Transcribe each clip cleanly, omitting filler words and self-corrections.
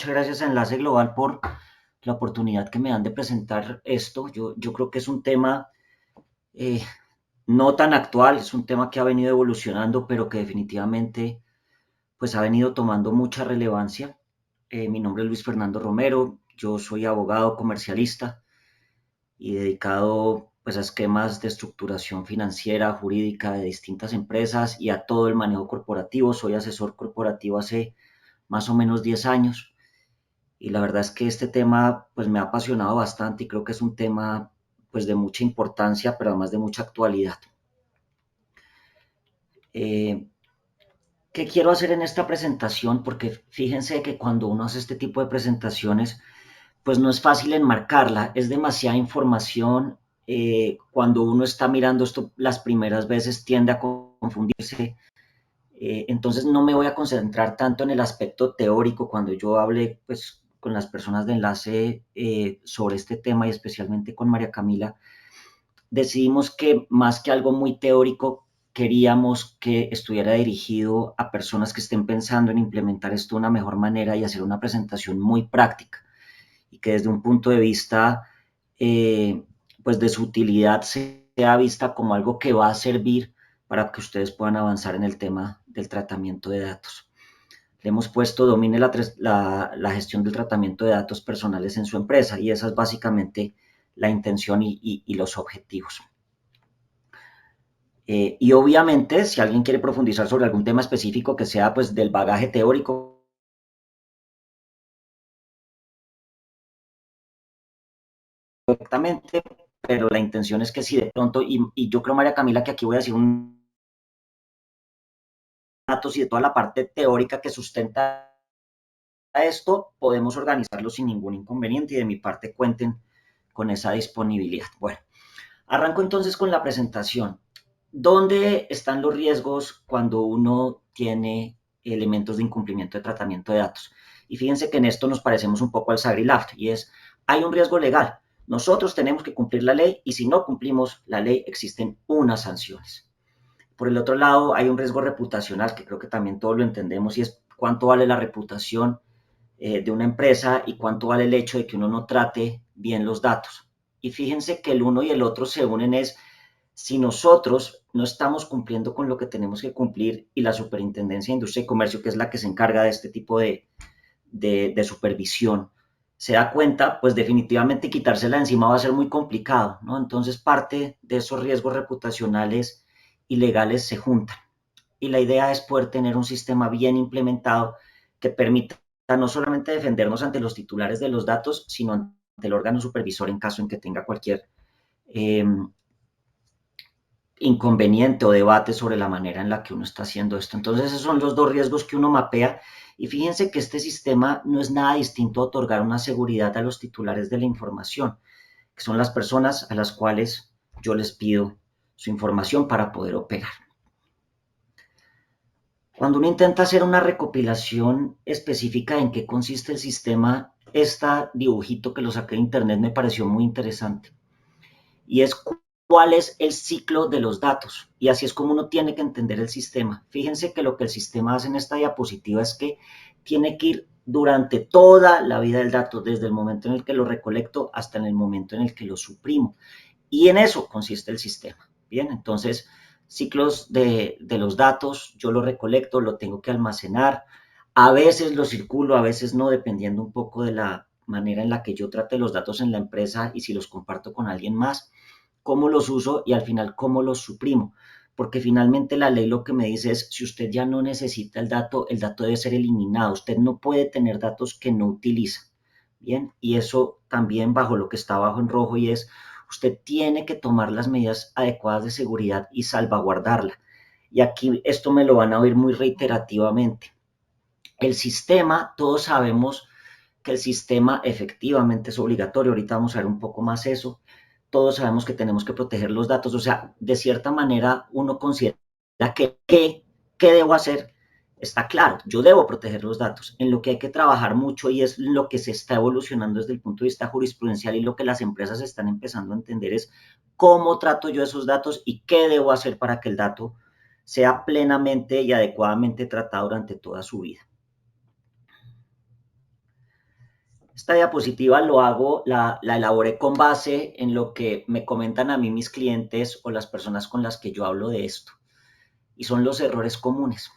muchas gracias a Enlace Global por la oportunidad que me dan de presentar esto. Yo creo que es un tema eh, no tan actual, es un tema que ha venido evolucionando, pero que definitivamente pues ha venido tomando mucha relevancia. Mi nombre es Luis Fernando Romero, yo soy abogado comercialista y dedicado pues a esquemas de estructuración financiera, jurídica de distintas empresas y a todo el manejo corporativo. Soy asesor corporativo hace más o menos 10 años. Y la verdad es que este tema pues me ha apasionado bastante y creo que es un tema pues de mucha importancia, pero además de mucha actualidad. Eh, ¿Qué quiero hacer en esta presentación? Porque fíjense que cuando uno hace este tipo de presentaciones, pues no es fácil enmarcarla, es demasiada información. Cuando uno está mirando esto las primeras veces tiende a confundirse. Entonces no me voy a concentrar tanto en el aspecto teórico cuando yo hable pues, con las personas de enlace sobre este tema y especialmente con María Camila. Decidimos que más que algo muy teórico, queríamos que estuviera dirigido a personas que estén pensando en implementar esto de una mejor manera y hacer una presentación muy práctica y que desde un punto de vista eh, pues de su utilidad sea vista como algo que va a servir para que ustedes puedan avanzar en el tema del tratamiento de datos. Le hemos puesto domine la gestión del tratamiento de datos personales en su empresa y esa es básicamente la intención y los objetivos. Y obviamente, si alguien quiere profundizar sobre algún tema específico que sea pues del bagaje teórico, correctamente, pero la intención es que si de pronto, y yo creo, María Camila, que aquí voy a decir un datos y de toda la parte teórica que sustenta esto, podemos organizarlo sin ningún inconveniente y de mi parte cuenten con esa disponibilidad. Bueno, arranco entonces con la presentación. ¿Dónde están los riesgos cuando uno tiene elementos de incumplimiento de tratamiento de datos? Y fíjense que en esto nos parecemos un poco al Sagrilaft, y es, hay un riesgo legal. Nosotros tenemos que cumplir la ley y si no cumplimos la ley existen unas sanciones. Por el otro lado, hay un riesgo reputacional, que creo que también todos lo entendemos, y es cuánto vale la reputación de una empresa y cuánto vale el hecho de que uno no trate bien los datos. Y fíjense que el uno y el otro se unen es si nosotros no estamos cumpliendo con lo que tenemos que cumplir y la Superintendencia de Industria y Comercio, que es la que se encarga de este tipo de supervisión, se da cuenta, pues definitivamente quitársela de encima va a ser muy complicado, ¿no? Entonces parte de esos riesgos reputacionales y legales se juntan. Y la idea es poder tener un sistema bien implementado que permita no solamente defendernos ante los titulares de los datos, sino ante el órgano supervisor en caso en que tenga cualquier eh, inconveniente o debate sobre la manera en la que uno está haciendo esto. Entonces, esos son los dos riesgos que uno mapea. Y fíjense que este sistema no es nada distinto a otorgar una seguridad a los titulares de la información, que son las personas a las cuales yo les pido su información para poder operar. Cuando uno intenta hacer una recopilación específica en qué consiste el sistema, este dibujito que lo saqué de internet me pareció muy interesante. Y es cuál es el ciclo de los datos. Y así es como uno tiene que entender el sistema. Fíjense que lo que el sistema hace en esta diapositiva es que tiene que ir durante toda la vida del dato, desde el momento en el que lo recolecto hasta en el momento en el que lo suprimo. Y en eso consiste el sistema. Bien, entonces, ciclos de los datos, yo lo recolecto, lo tengo que almacenar. A veces lo circulo, a veces no, dependiendo un poco de la manera en la que yo trate los datos en la empresa y si los comparto con alguien más, cómo los uso y al final cómo los suprimo. Porque finalmente la ley lo que me dice es, si usted ya no necesita el dato debe ser eliminado. Usted no puede tener datos que no utiliza. Bien, y eso también bajo lo que está abajo en rojo y es, usted tiene que tomar las medidas adecuadas de seguridad y salvaguardarla. Y aquí esto me lo van a oír muy reiterativamente. El sistema, todos sabemos que el sistema efectivamente es obligatorio, ahorita vamos a ver un poco más eso, todos sabemos que tenemos que proteger los datos, o sea, de cierta manera uno considera que ¿qué debo hacer? Está claro, yo debo proteger los datos. En lo que hay que trabajar mucho y es lo que se está evolucionando desde el punto de vista jurisprudencial y lo que las empresas están empezando a entender es cómo trato yo esos datos y qué debo hacer para que el dato sea plenamente y adecuadamente tratado durante toda su vida. Esta diapositiva la elaboré con base en lo que me comentan a mí mis clientes o las personas con las que yo hablo de esto, y son los errores comunes.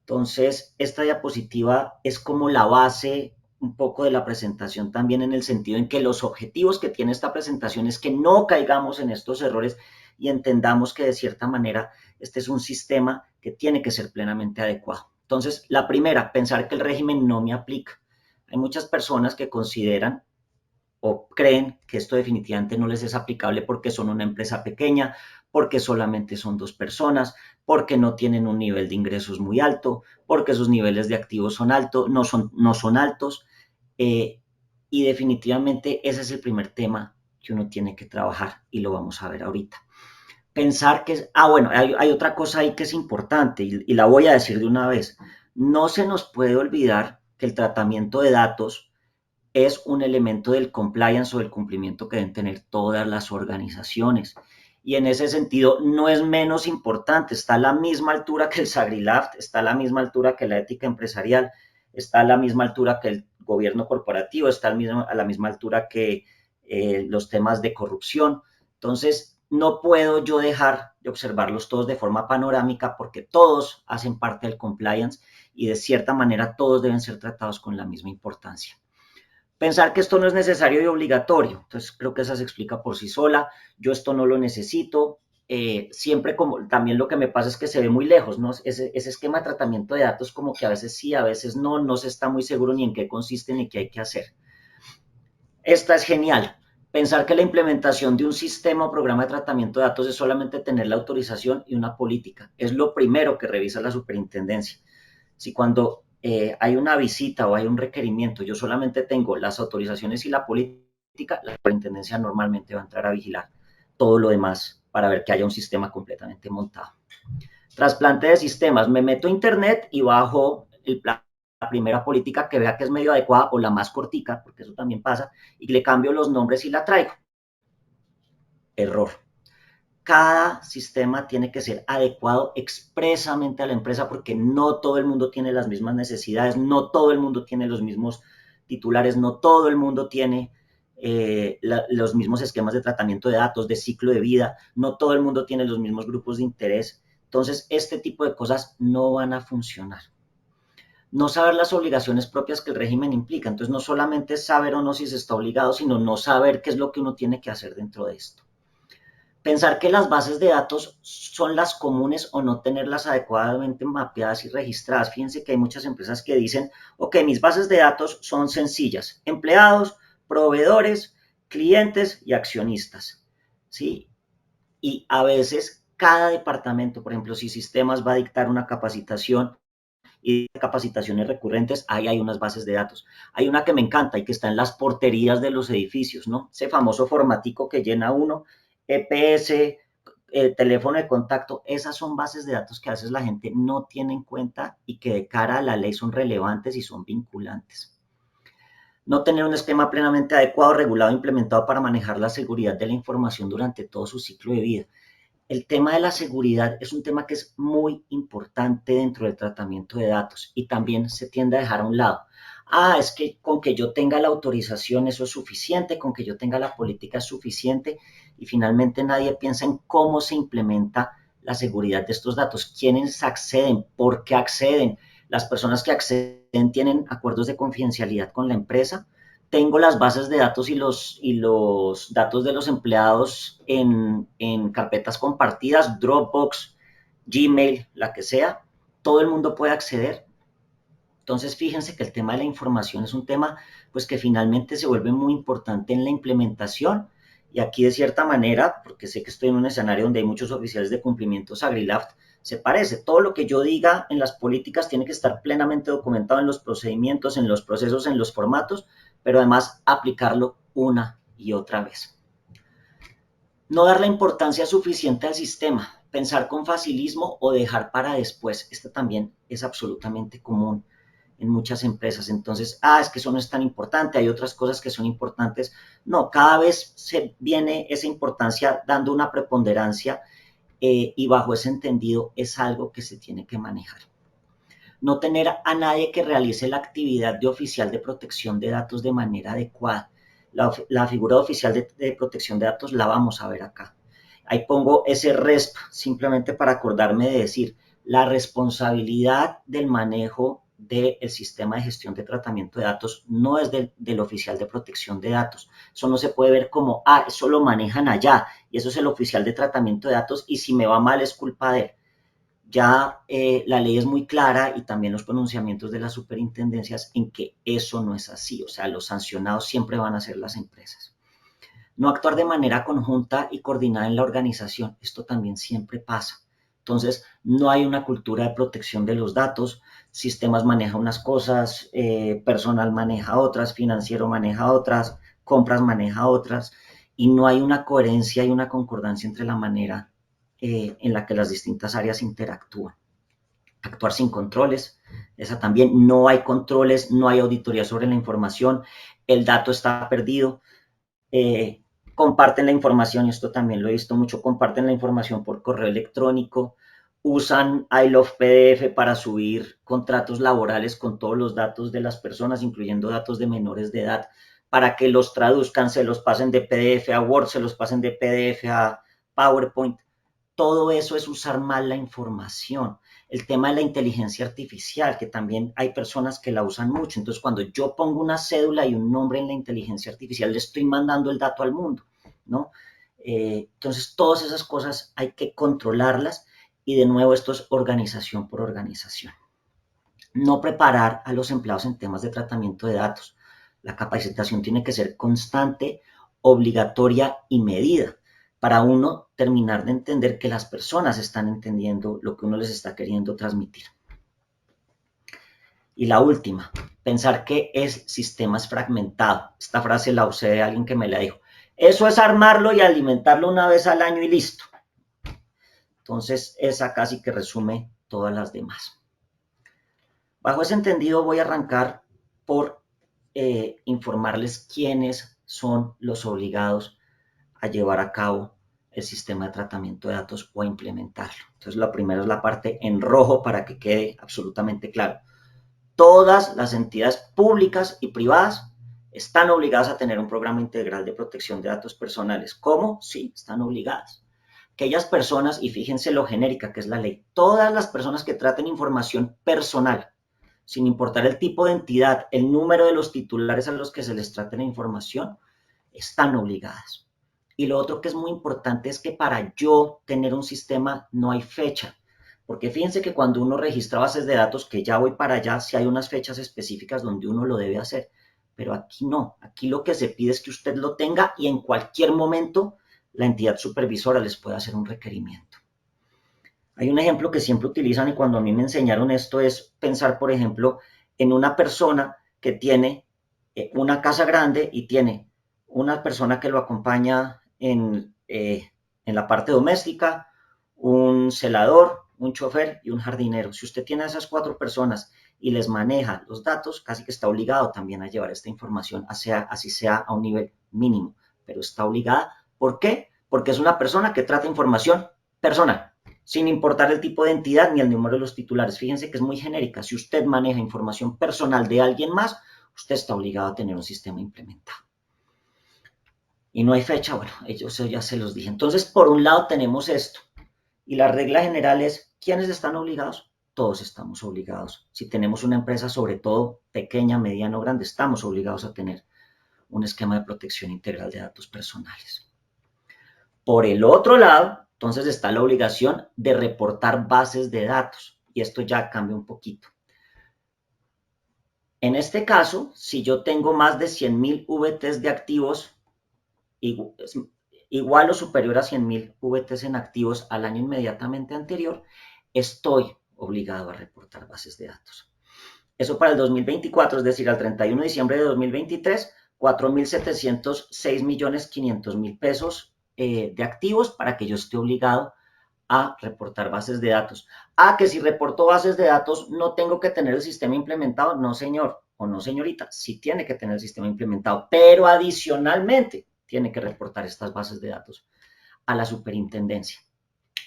Entonces, esta diapositiva es como la base un poco de la presentación también, en el sentido en que los objetivos que tiene esta presentación es que no caigamos en estos errores y entendamos que de cierta manera este es un sistema que tiene que ser plenamente adecuado. Entonces, la primera, pensar que el régimen no me aplica. Hay muchas personas que consideran o creen que esto definitivamente no les es aplicable porque son una empresa pequeña, porque solamente son 2 personas, porque no tienen un nivel de ingresos muy alto, porque sus niveles de activos son altos, no son altos, eh, y definitivamente ese es el primer tema que uno tiene que trabajar y lo vamos a ver ahorita. Pensar que, bueno, hay otra cosa ahí que es importante y la voy a decir de una vez. No se nos puede olvidar que el tratamiento de datos es un elemento del compliance o del cumplimiento que deben tener todas las organizaciones. Y en ese sentido no es menos importante, está a la misma altura que el SAGRILAFT, está a la misma altura que la ética empresarial, está a la misma altura que el gobierno corporativo, está a la misma altura que los temas de corrupción. Entonces, no puedo yo dejar de observarlos todos de forma panorámica porque todos hacen parte del compliance y de cierta manera todos deben ser tratados con la misma importancia. Pensar que esto no es necesario y obligatorio, entonces creo que esa se explica por sí sola, yo esto no lo necesito, siempre como, también lo que me pasa es que se ve muy lejos, ¿no? Ese esquema de tratamiento de datos como que a veces sí, a veces no, no se está muy seguro ni en qué consiste ni qué hay que hacer. Esta es genial, pensar que la implementación de un sistema o programa de tratamiento de datos es solamente tener la autorización y una política, es lo primero que revisa la superintendencia. Si cuando hay una visita o hay un requerimiento, yo solamente tengo las autorizaciones y la política, la superintendencia normalmente va a entrar a vigilar todo lo demás para ver que haya un sistema completamente montado. Trasplante de sistemas, me meto a internet y bajo la primera política que vea que es medio adecuada o la más cortica, porque eso también pasa, y le cambio los nombres y la traigo. Error. Cada sistema tiene que ser adecuado expresamente a la empresa porque no todo el mundo tiene las mismas necesidades, no todo el mundo tiene los mismos titulares, no todo el mundo tiene los mismos esquemas de tratamiento de datos, de ciclo de vida, no todo el mundo tiene los mismos grupos de interés. Entonces, este tipo de cosas no van a funcionar. No saber las obligaciones propias que el régimen implica. Entonces, no solamente es saber o no si se está obligado, sino no saber qué es lo que uno tiene que hacer dentro de esto. Pensar que las bases de datos son las comunes o no tenerlas adecuadamente mapeadas y registradas. Fíjense que hay muchas empresas que dicen, ok, mis bases de datos son sencillas, empleados, proveedores, clientes y accionistas, ¿sí? Y a veces cada departamento, por ejemplo, si sistemas va a dictar una capacitación y capacitaciones recurrentes, ahí hay unas bases de datos. Hay una que me encanta y que está en las porterías de los edificios, ¿no? Ese famoso formatico que llena uno, EPS, teléfono de contacto, esas son bases de datos que a veces la gente no tiene en cuenta y que de cara a la ley son relevantes y son vinculantes. No tener un esquema plenamente adecuado, regulado e implementado para manejar la seguridad de la información durante todo su ciclo de vida. El tema de la seguridad es un tema que es muy importante dentro del tratamiento de datos y también se tiende a dejar a un lado. Es que con que yo tenga la autorización eso es suficiente, con que yo tenga la política es suficiente y finalmente nadie piensa en cómo se implementa la seguridad de estos datos, quiénes acceden, por qué acceden, las personas que acceden tienen acuerdos de confidencialidad con la empresa, tengo las bases de datos y los datos de los empleados en carpetas compartidas, Dropbox, Gmail, la que sea, todo el mundo puede acceder. Entonces, fíjense que el tema de la información es un tema pues que finalmente se vuelve muy importante en la implementación y aquí de cierta manera, porque sé que estoy en un escenario donde hay muchos oficiales de cumplimiento SAGRILAFT, se parece. Todo lo que yo diga en las políticas tiene que estar plenamente documentado en los procedimientos, en los procesos, en los formatos, pero además aplicarlo una y otra vez. No dar la importancia suficiente al sistema, pensar con facilismo o dejar para después. Esto también es absolutamente común en muchas empresas. Entonces, es que eso no es tan importante, hay otras cosas que son importantes. No, cada vez se viene esa importancia dando una preponderancia y bajo ese entendido es algo que se tiene que manejar. no tener a nadie que realice la actividad de oficial de protección de datos de manera adecuada. La figura de oficial de protección de datos la vamos a ver acá. Ahí pongo ese RESP simplemente para acordarme de decir la responsabilidad del manejo del sistema de gestión de tratamiento de datos no es del oficial de protección de datos. Eso no se puede ver como, eso lo manejan allá y eso es el oficial de tratamiento de datos y si me va mal es culpa de él. Ya la ley es muy clara y también los pronunciamientos de las superintendencias en que eso no es así. O sea, los sancionados siempre van a ser las empresas. No actuar de manera conjunta y coordinada en la organización. Esto también siempre pasa. Entonces, no hay una cultura de protección de los datos. Sistemas maneja unas cosas, personal maneja otras, financiero maneja otras, compras maneja otras, y no hay una coherencia y una concordancia entre la manera en la que las distintas áreas interactúan. Actuar sin controles, esa también, no hay controles, no hay auditoría sobre la información, el dato está perdido, comparten la información, y esto también lo he visto mucho, comparten la información por correo electrónico, usan I Love PDF para subir contratos laborales con todos los datos de las personas, incluyendo datos de menores de edad, para que los traduzcan, se los pasen de PDF a Word, se los pasen de PDF a PowerPoint. Todo eso es usar mal la información. El tema de la inteligencia artificial, que también hay personas que la usan mucho. Entonces, cuando yo pongo una cédula y un nombre en la inteligencia artificial, le estoy mandando el dato al mundo, ¿no? Entonces, todas esas cosas hay que controlarlas y de nuevo esto es organización por organización. No preparar a los empleados en temas de tratamiento de datos. La capacitación tiene que ser constante, obligatoria y medida para uno terminar de entender que las personas están entendiendo lo que uno les está queriendo transmitir. Y la última, pensar que el sistema es fragmentado. Esta frase la usé de alguien que me la dijo. Eso es armarlo y alimentarlo una vez al año y listo. Entonces, esa casi que resume todas las demás. Bajo ese entendido voy a arrancar por informarles quiénes son los obligados a llevar a cabo el sistema de tratamiento de datos o a implementarlo. Entonces, lo primero es la parte en rojo para que quede absolutamente claro. Todas las entidades públicas y privadas están obligadas a tener un programa integral de protección de datos personales. ¿Cómo? Sí, están obligadas. Aquellas personas, y fíjense lo genérica que es la ley, todas las personas que traten información personal, sin importar el tipo de entidad, el número de los titulares a los que se les trate la información, están obligadas. Y lo otro que es muy importante es que para yo tener un sistema no hay fecha. Porque fíjense que cuando uno registra bases de datos, que ya voy para allá, si hay unas fechas específicas donde uno lo debe hacer. Pero aquí no. Aquí lo que se pide es que usted lo tenga y en cualquier momento la entidad supervisora les puede hacer un requerimiento. Hay un ejemplo que siempre utilizan y cuando a mí me enseñaron esto es pensar, por ejemplo, en una persona que tiene una casa grande y tiene una persona que lo acompaña en la parte doméstica, un celador, un chofer y un jardinero. Si usted tiene a esas 4 personas y les maneja los datos, casi que está obligado también a llevar esta información, así sea a un nivel mínimo, pero está obligada. ¿Por qué? Porque es una persona que trata información personal, sin importar el tipo de entidad ni el número de los titulares. Fíjense que es muy genérica. Si usted maneja información personal de alguien más, usted está obligado a tener un sistema implementado. Y no hay fecha, bueno, ellos ya se los dije. Entonces, por un lado tenemos esto. Y la regla general es, ¿quiénes están obligados? Todos estamos obligados. Si tenemos una empresa, sobre todo pequeña, mediana o grande, estamos obligados a tener un esquema de protección integral de datos personales. Por el otro lado, entonces está la obligación de reportar bases de datos. Y esto ya cambia un poquito. En este caso, si yo tengo más de 100,000 VTs de activos, igual o superior a 100,000 VTs en activos al año inmediatamente anterior, estoy obligado a reportar bases de datos. Eso para el 2024, es decir, al 31 de diciembre de 2023, 4.706.500.000 pesos de activos para que yo esté obligado a reportar bases de datos. Que si reporto bases de datos no tengo que tener el sistema implementado. No, señor o no, señorita, sí tiene que tener el sistema implementado, pero adicionalmente tiene que reportar estas bases de datos a la superintendencia.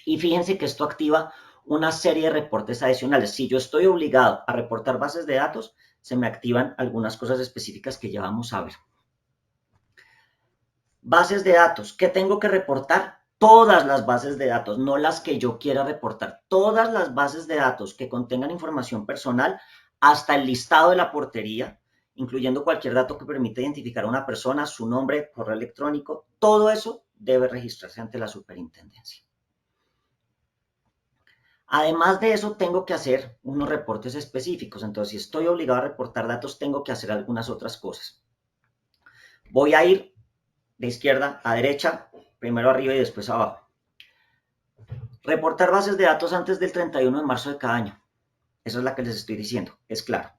Y fíjense que esto activa una serie de reportes adicionales. Si yo estoy obligado a reportar bases de datos, se me activan algunas cosas específicas que ya vamos a ver. Bases de datos, ¿qué tengo que reportar? Todas las bases de datos, no las que yo quiera reportar. Todas las bases de datos que contengan información personal, hasta el listado de la portería, incluyendo cualquier dato que permita identificar a una persona, su nombre, correo electrónico, todo eso debe registrarse ante la superintendencia. Además de eso, tengo que hacer unos reportes específicos. Entonces, si estoy obligado a reportar datos, tengo que hacer algunas otras cosas. Voy a ir de izquierda a derecha, primero arriba y después abajo. Reportar bases de datos antes del 31 de marzo de cada año. Esa es la que les estoy diciendo, es claro.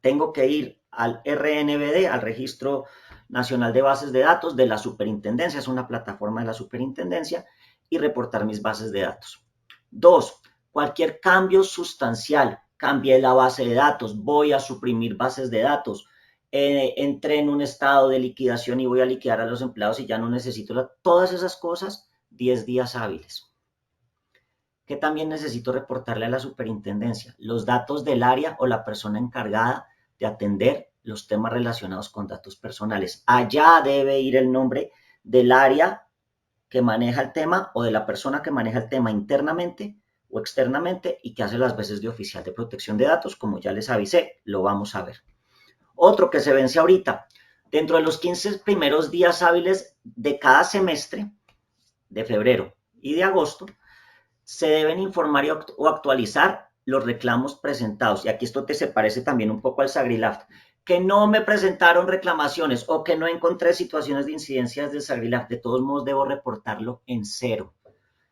Tengo que ir al RNBD, al Registro Nacional de Bases de Datos de la Superintendencia, es una plataforma de la Superintendencia, y reportar mis bases de datos. 2. Cualquier cambio sustancial, cambié la base de datos, voy a suprimir bases de datos, entré en un estado de liquidación y voy a liquidar a los empleados y ya no necesito todas esas cosas, 10 días hábiles. ¿Qué también necesito reportarle a la superintendencia? Los datos del área o la persona encargada de atender los temas relacionados con datos personales. Allá debe ir el nombre del área que maneja el tema o de la persona que maneja el tema internamente o externamente y que hace las veces de oficial de protección de datos, como ya les avisé, lo vamos a ver. Otro que se vence ahorita, dentro de los 15 primeros días hábiles de cada semestre, de febrero y de agosto, se deben informar o actualizar los reclamos presentados. Y aquí esto se parece también un poco al SagriLab. Que no me presentaron reclamaciones o que no encontré situaciones de incidencias del SagriLab. De todos modos, debo reportarlo en cero.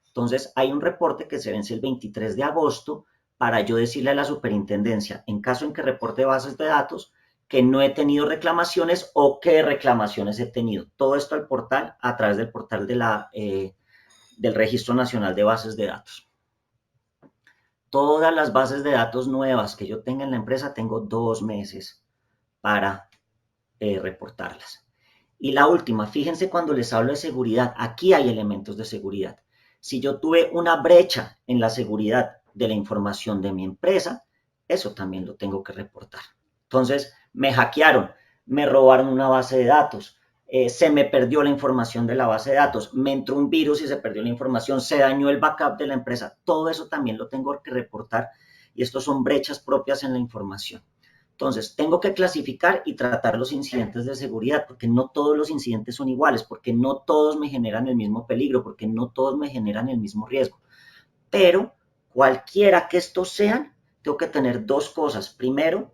Entonces, hay un reporte que se vence el 23 de agosto para yo decirle a la superintendencia, en caso en que reporte bases de datos, que no he tenido reclamaciones o qué reclamaciones he tenido. Todo esto al portal, a través del portal del Registro Nacional de Bases de Datos. Todas las bases de datos nuevas que yo tenga en la empresa, tengo 2 meses para reportarlas. Y la última, fíjense cuando les hablo de seguridad, aquí hay elementos de seguridad. Si yo tuve una brecha en la seguridad de la información de mi empresa, eso también lo tengo que reportar. Entonces, me hackearon, me robaron una base de datos, se me perdió la información de la base de datos, me entró un virus y se perdió la información, se dañó el backup de la empresa, todo eso también lo tengo que reportar y estos son brechas propias en la información. Entonces, tengo que clasificar y tratar los incidentes de seguridad, porque no todos los incidentes son iguales, porque no todos me generan el mismo peligro, porque no todos me generan el mismo riesgo. Pero cualquiera que estos sean, tengo que tener 2 cosas. Primero,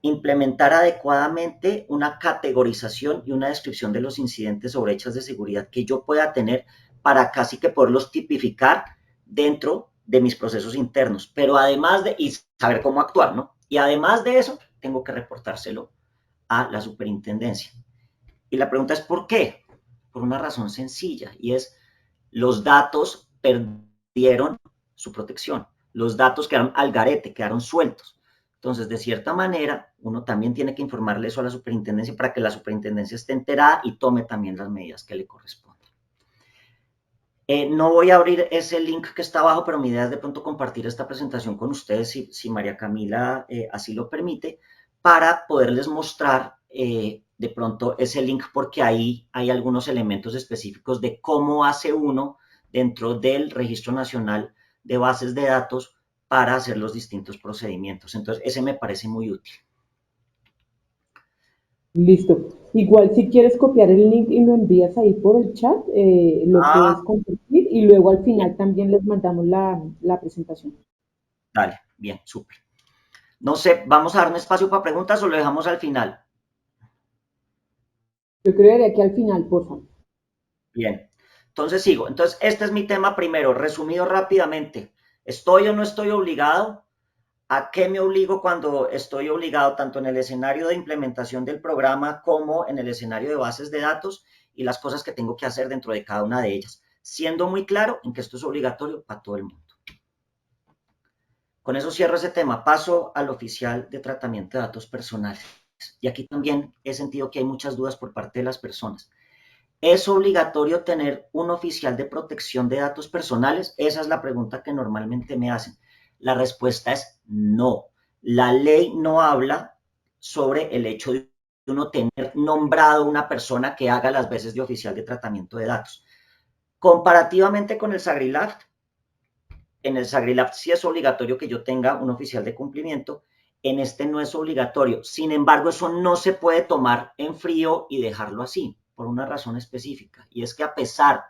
implementar adecuadamente una categorización y una descripción de los incidentes o brechas de seguridad que yo pueda tener para casi que poderlos tipificar dentro de mis procesos internos, pero además de, y saber cómo actuar, ¿no? Y además de eso, tengo que reportárselo a la superintendencia. Y la pregunta es, ¿por qué? Por una razón sencilla, y es, los datos perdieron su protección. Los datos quedaron al garete, quedaron sueltos. Entonces, de cierta manera, uno también tiene que informarle eso a la superintendencia para que la superintendencia esté enterada y tome también las medidas que le corresponden. No voy a abrir ese link que está abajo, pero mi idea es de pronto compartir esta presentación con ustedes, si María Camila así lo permite, para poderles mostrar de pronto ese link, porque ahí hay algunos elementos específicos de cómo hace uno dentro del Registro Nacional de Bases de Datos para hacer los distintos procedimientos. Entonces, ese me parece muy útil. Listo. Igual si quieres copiar el link y lo envías ahí por el chat, lo puedes compartir y luego al Bien, final también les mandamos la presentación. dale, bien, súper. No sé, ¿vamos a dar un espacio para preguntas o lo dejamos al final? Yo creería que al final, por favor. Bien, entonces sigo. Entonces, este es mi tema primero, resumido rápidamente. ¿Estoy o no estoy obligado? ¿A qué me obligo cuando estoy obligado tanto en el escenario de implementación del programa como en el escenario de bases de datos y las cosas que tengo que hacer dentro de cada una de ellas? Siendo muy claro en que esto es obligatorio para todo el mundo. Con eso cierro ese tema. Paso al oficial de tratamiento de datos personales. Y aquí también he sentido que hay muchas dudas por parte de las personas. ¿Es obligatorio tener un oficial de protección de datos personales? Esa es la pregunta que normalmente me hacen. La respuesta es no. La ley no habla sobre el hecho de uno tener nombrado una persona que haga las veces de oficial de tratamiento de datos. Comparativamente con el SAGRILAF, en el SAGRILAF sí es obligatorio que yo tenga un oficial de cumplimiento, en este no es obligatorio. Sin embargo, eso no se puede tomar en frío y dejarlo así, por una razón específica, y es que a pesar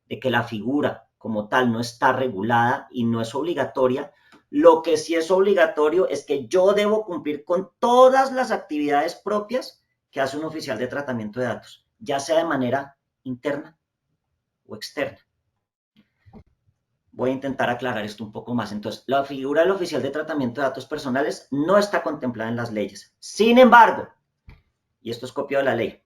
de que la figura como tal no está regulada y no es obligatoria, lo que sí es obligatorio es que yo debo cumplir con todas las actividades propias que hace un oficial de tratamiento de datos, ya sea de manera interna o externa. Voy a intentar aclarar esto un poco más. Entonces, la figura del oficial de tratamiento de datos personales no está contemplada en las leyes. Sin embargo, y esto es copiado de la ley,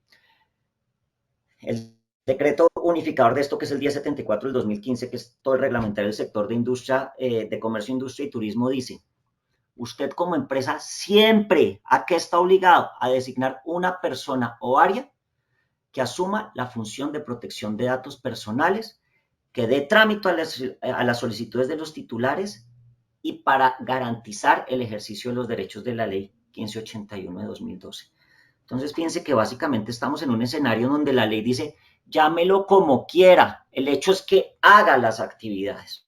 el decreto unificador de esto, que es el 1074 del 2015, que es todo el reglamentario del sector de industria, de comercio, industria y turismo, dice: usted como empresa siempre, ¿a qué está obligado? A designar una persona o área que asuma la función de protección de datos personales, que dé trámite a las solicitudes de los titulares y para garantizar el ejercicio de los derechos de la ley 1581 de 2012. Entonces, fíjense que básicamente estamos en un escenario donde la ley dice, llámelo como quiera, el hecho es que haga las actividades.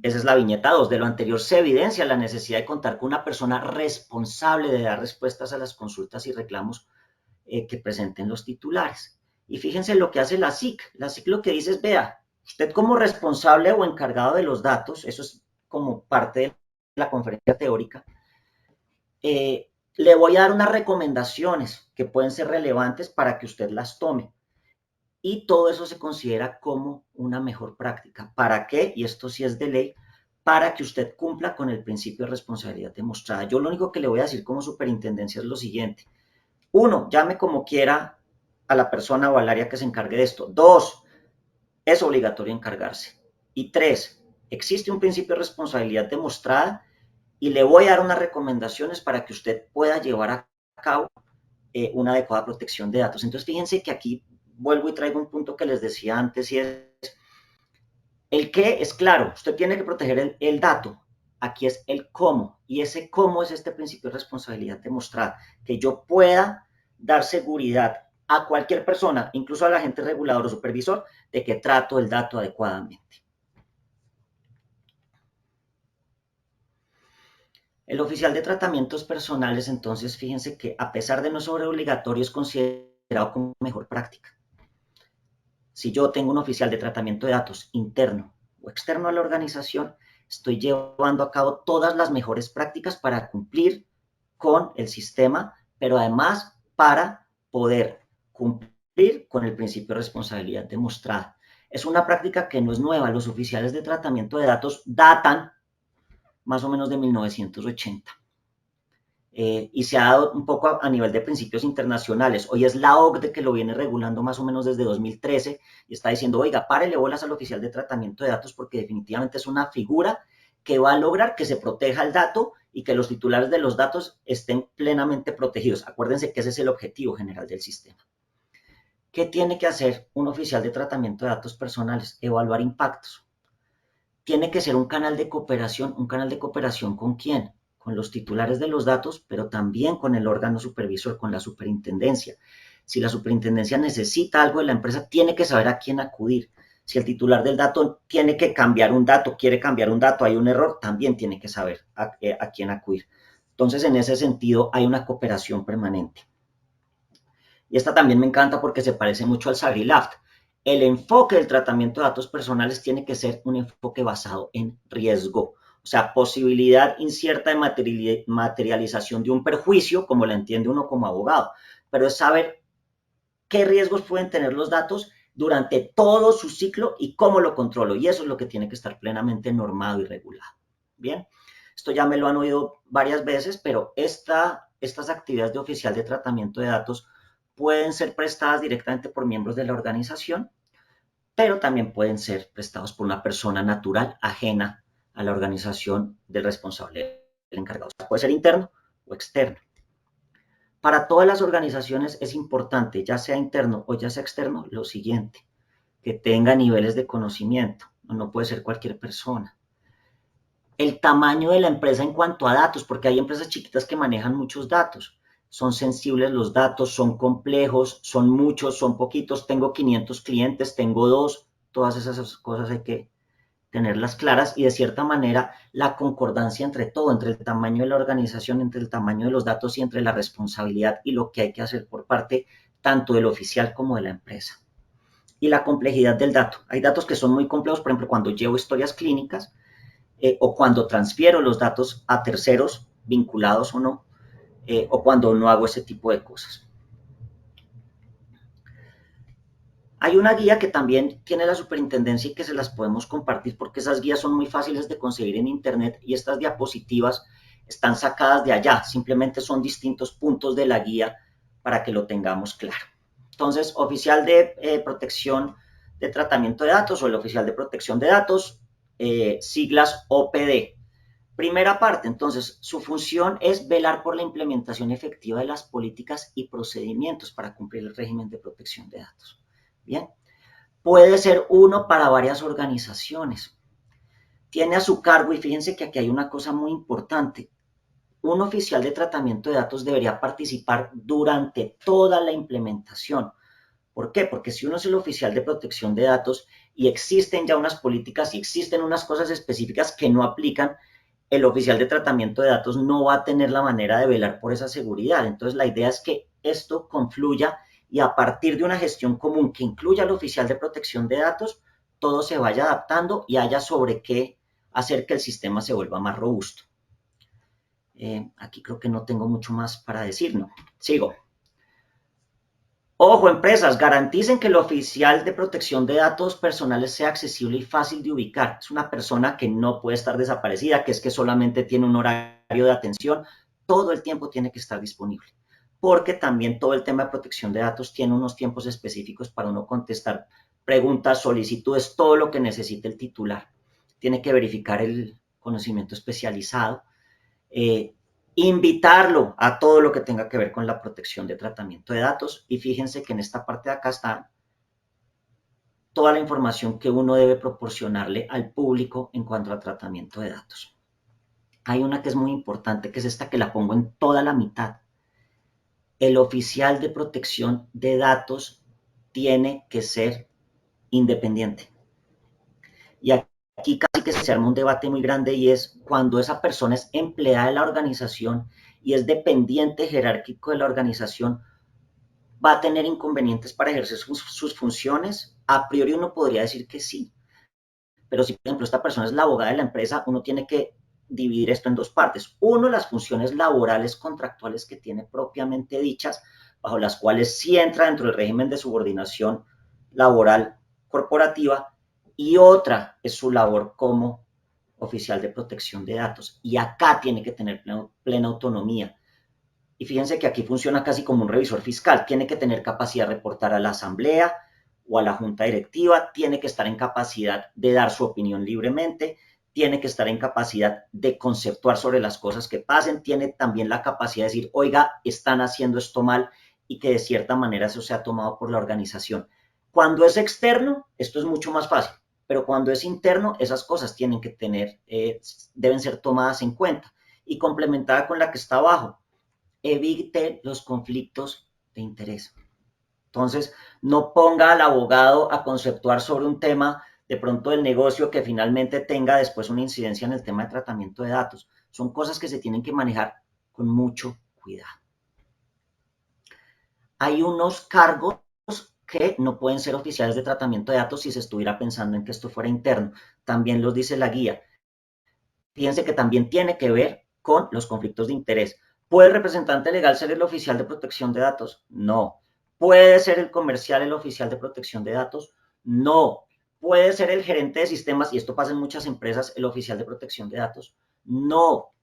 Esa es la viñeta 2. De lo anterior se evidencia la necesidad de contar con una persona responsable de dar respuestas a las consultas y reclamos que presenten los titulares. Y fíjense lo que hace la SIC. La SIC lo que dice es, vea, usted como responsable o encargado de los datos, eso es como parte de la conferencia teórica, le voy a dar unas recomendaciones que pueden ser relevantes para que usted las tome. Y todo eso se considera como una mejor práctica. ¿Para qué? Y esto sí es de ley, para que usted cumpla con el principio de responsabilidad demostrada. Yo lo único que le voy a decir como superintendencia es lo siguiente. 1, llame como quiera a la persona o al área que se encargue de esto. 2, es obligatorio encargarse. Y 3, existe un principio de responsabilidad demostrada y le voy a dar unas recomendaciones para que usted pueda llevar a cabo una adecuada protección de datos. Entonces, fíjense que aquí vuelvo y traigo un punto que les decía antes y es el qué es claro, usted tiene que proteger el dato. Aquí es el cómo, y ese cómo es este principio de responsabilidad demostrada, que yo pueda dar seguridad a cualquier persona, incluso al agente regulador o supervisor, de que trato el dato adecuadamente. El oficial de tratamientos personales, entonces, fíjense que a pesar de no ser obligatorio, es considerado como mejor práctica. Si yo tengo un oficial de tratamiento de datos interno o externo a la organización, estoy llevando a cabo todas las mejores prácticas para cumplir con el sistema, pero además para poder cumplir con el principio de responsabilidad demostrada. Es una práctica que no es nueva. Los oficiales de tratamiento de datos datan más o menos de 1980. Y se ha dado un poco a nivel de principios internacionales. Hoy es la OCDE que lo viene regulando más o menos desde 2013 y está diciendo, oiga, párele bolas al oficial de tratamiento de datos porque definitivamente es una figura que va a lograr que se proteja el dato y que los titulares de los datos estén plenamente protegidos. Acuérdense que ese es el objetivo general del sistema. ¿Qué tiene que hacer un oficial de tratamiento de datos personales? Evaluar impactos. Tiene que ser un canal de cooperación. ¿Un canal de cooperación con quién? Con los titulares de los datos, pero también con el órgano supervisor, con la superintendencia. Si la superintendencia necesita algo de la empresa, tiene que saber a quién acudir. Si el titular del dato tiene que cambiar un dato, quiere cambiar un dato, hay un error, también tiene que saber a quién acudir. Entonces, en ese sentido, hay una cooperación permanente. Y esta también me encanta porque se parece mucho al SAGRILAF. El enfoque del tratamiento de datos personales tiene que ser un enfoque basado en riesgo. O sea, posibilidad incierta de materialización de un perjuicio, como la entiende uno como abogado, pero es saber qué riesgos pueden tener los datos durante todo su ciclo y cómo lo controlo. Y eso es lo que tiene que estar plenamente normado y regulado. Bien, esto ya me lo han oído varias veces, pero estas actividades de oficial de tratamiento de datos pueden ser prestadas directamente por miembros de la organización, pero también pueden ser prestados por una persona natural ajena a la organización del responsable, del encargado. O sea, puede ser interno o externo. Para todas las organizaciones es importante, ya sea interno o ya sea externo, lo siguiente, que tenga niveles de conocimiento, no puede ser cualquier persona. El tamaño de la empresa en cuanto a datos, porque hay empresas chiquitas que manejan muchos datos, son sensibles los datos, son complejos, son muchos, son poquitos, tengo 500 clientes, tengo 2, todas esas cosas hay que tenerlas claras y de cierta manera la concordancia entre todo, entre el tamaño de la organización, entre el tamaño de los datos y entre la responsabilidad y lo que hay que hacer por parte tanto del oficial como de la empresa. Y la complejidad del dato. Hay datos que son muy complejos, por ejemplo, cuando llevo historias clínicas o cuando transfiero los datos a terceros, vinculados o no, o cuando no hago ese tipo de cosas. Hay una guía que también tiene la superintendencia y que se las podemos compartir porque esas guías son muy fáciles de conseguir en internet y estas diapositivas están sacadas de allá, simplemente son distintos puntos de la guía para que lo tengamos claro. Entonces, oficial de protección de tratamiento de datos o el oficial de protección de datos, siglas OPD. Primera parte, entonces, su función es velar por la implementación efectiva de las políticas y procedimientos para cumplir el régimen de protección de datos. Bien, puede ser uno para varias organizaciones. Tiene a su cargo, y fíjense que aquí hay una cosa muy importante, un oficial de tratamiento de datos debería participar durante toda la implementación. ¿Por qué? Porque si uno es el oficial de protección de datos y existen ya unas políticas y existen unas cosas específicas que no aplican, el oficial de tratamiento de datos no va a tener la manera de velar por esa seguridad. Entonces, la idea es que esto confluya y a partir de una gestión común que incluya al oficial de protección de datos, todo se vaya adaptando y haya sobre qué hacer que el sistema se vuelva más robusto. Aquí creo que no tengo mucho más para decir, ¿no? Sigo. Ojo, empresas, garanticen que el oficial de protección de datos personales sea accesible y fácil de ubicar. Es una persona que no puede estar desaparecida, que es que solamente tiene un horario de atención, todo el tiempo tiene que estar disponible. Porque también todo el tema de protección de datos tiene unos tiempos específicos para uno contestar preguntas, solicitudes, todo lo que necesite el titular. Tiene que verificar el conocimiento especializado. Invitarlo a todo lo que tenga que ver con la protección de tratamiento de datos y fíjense que en esta parte de acá está toda la información que uno debe proporcionarle al público en cuanto a tratamiento de datos. Hay una que es muy importante, que es esta que la pongo en toda la mitad. El oficial de protección de datos tiene que ser independiente. Y aquí casi que se arma un debate muy grande y es cuando esa persona es empleada de la organización y es dependiente jerárquico de la organización, ¿va a tener inconvenientes para ejercer sus funciones? A priori uno podría decir que sí, pero si por ejemplo esta persona es la abogada de la empresa, uno tiene que dividir esto en dos partes. Uno, las funciones laborales contractuales que tiene propiamente dichas, bajo las cuales sí entra dentro del régimen de subordinación laboral corporativa, y otra es su labor como oficial de protección de datos. Y acá tiene que tener plena autonomía. Y fíjense que aquí funciona casi como un revisor fiscal. Tiene que tener capacidad de reportar a la asamblea o a la junta directiva, tiene que estar en capacidad de dar su opinión libremente, tiene que estar en capacidad de conceptuar sobre las cosas que pasen, tiene también la capacidad de decir, oiga, están haciendo esto mal y que de cierta manera eso sea tomado por la organización. Cuando es externo, esto es mucho más fácil, pero cuando es interno, esas cosas tienen que tener, deben ser tomadas en cuenta. Y complementada con la que está abajo, evite los conflictos de interés. Entonces, no ponga al abogado a conceptuar sobre un tema de pronto del negocio que finalmente tenga después una incidencia en el tema de tratamiento de datos. Son cosas que se tienen que manejar con mucho cuidado. Hay unos cargos que no pueden ser oficiales de tratamiento de datos si se estuviera pensando en que esto fuera interno. También los dice la guía. Fíjense que también tiene que ver con los conflictos de interés. ¿Puede el representante legal ser el oficial de protección de datos? No. ¿Puede ser el comercial el oficial de protección de datos? No. ¿Puede ser el gerente de sistemas, y esto pasa en muchas empresas, el oficial de protección de datos? No.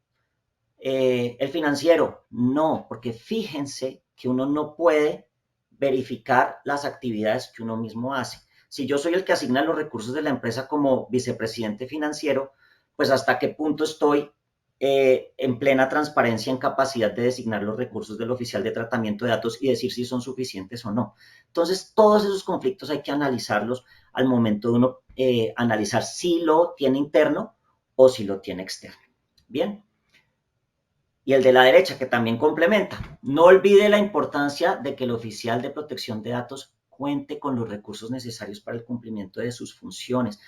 El financiero, no, porque fíjense que uno no puede verificar las actividades que uno mismo hace. Si yo soy el que asigna los recursos de la empresa como vicepresidente financiero, pues hasta qué punto estoy en plena transparencia en capacidad de designar los recursos del oficial de tratamiento de datos y decir si son suficientes o no. Entonces, todos esos conflictos hay que analizarlos al momento de uno analizar si lo tiene interno o si lo tiene externo. Bien. Y el de la derecha, que también complementa. No olvide la importancia de que el oficial de protección de datos cuente con los recursos necesarios para el cumplimiento de sus funciones.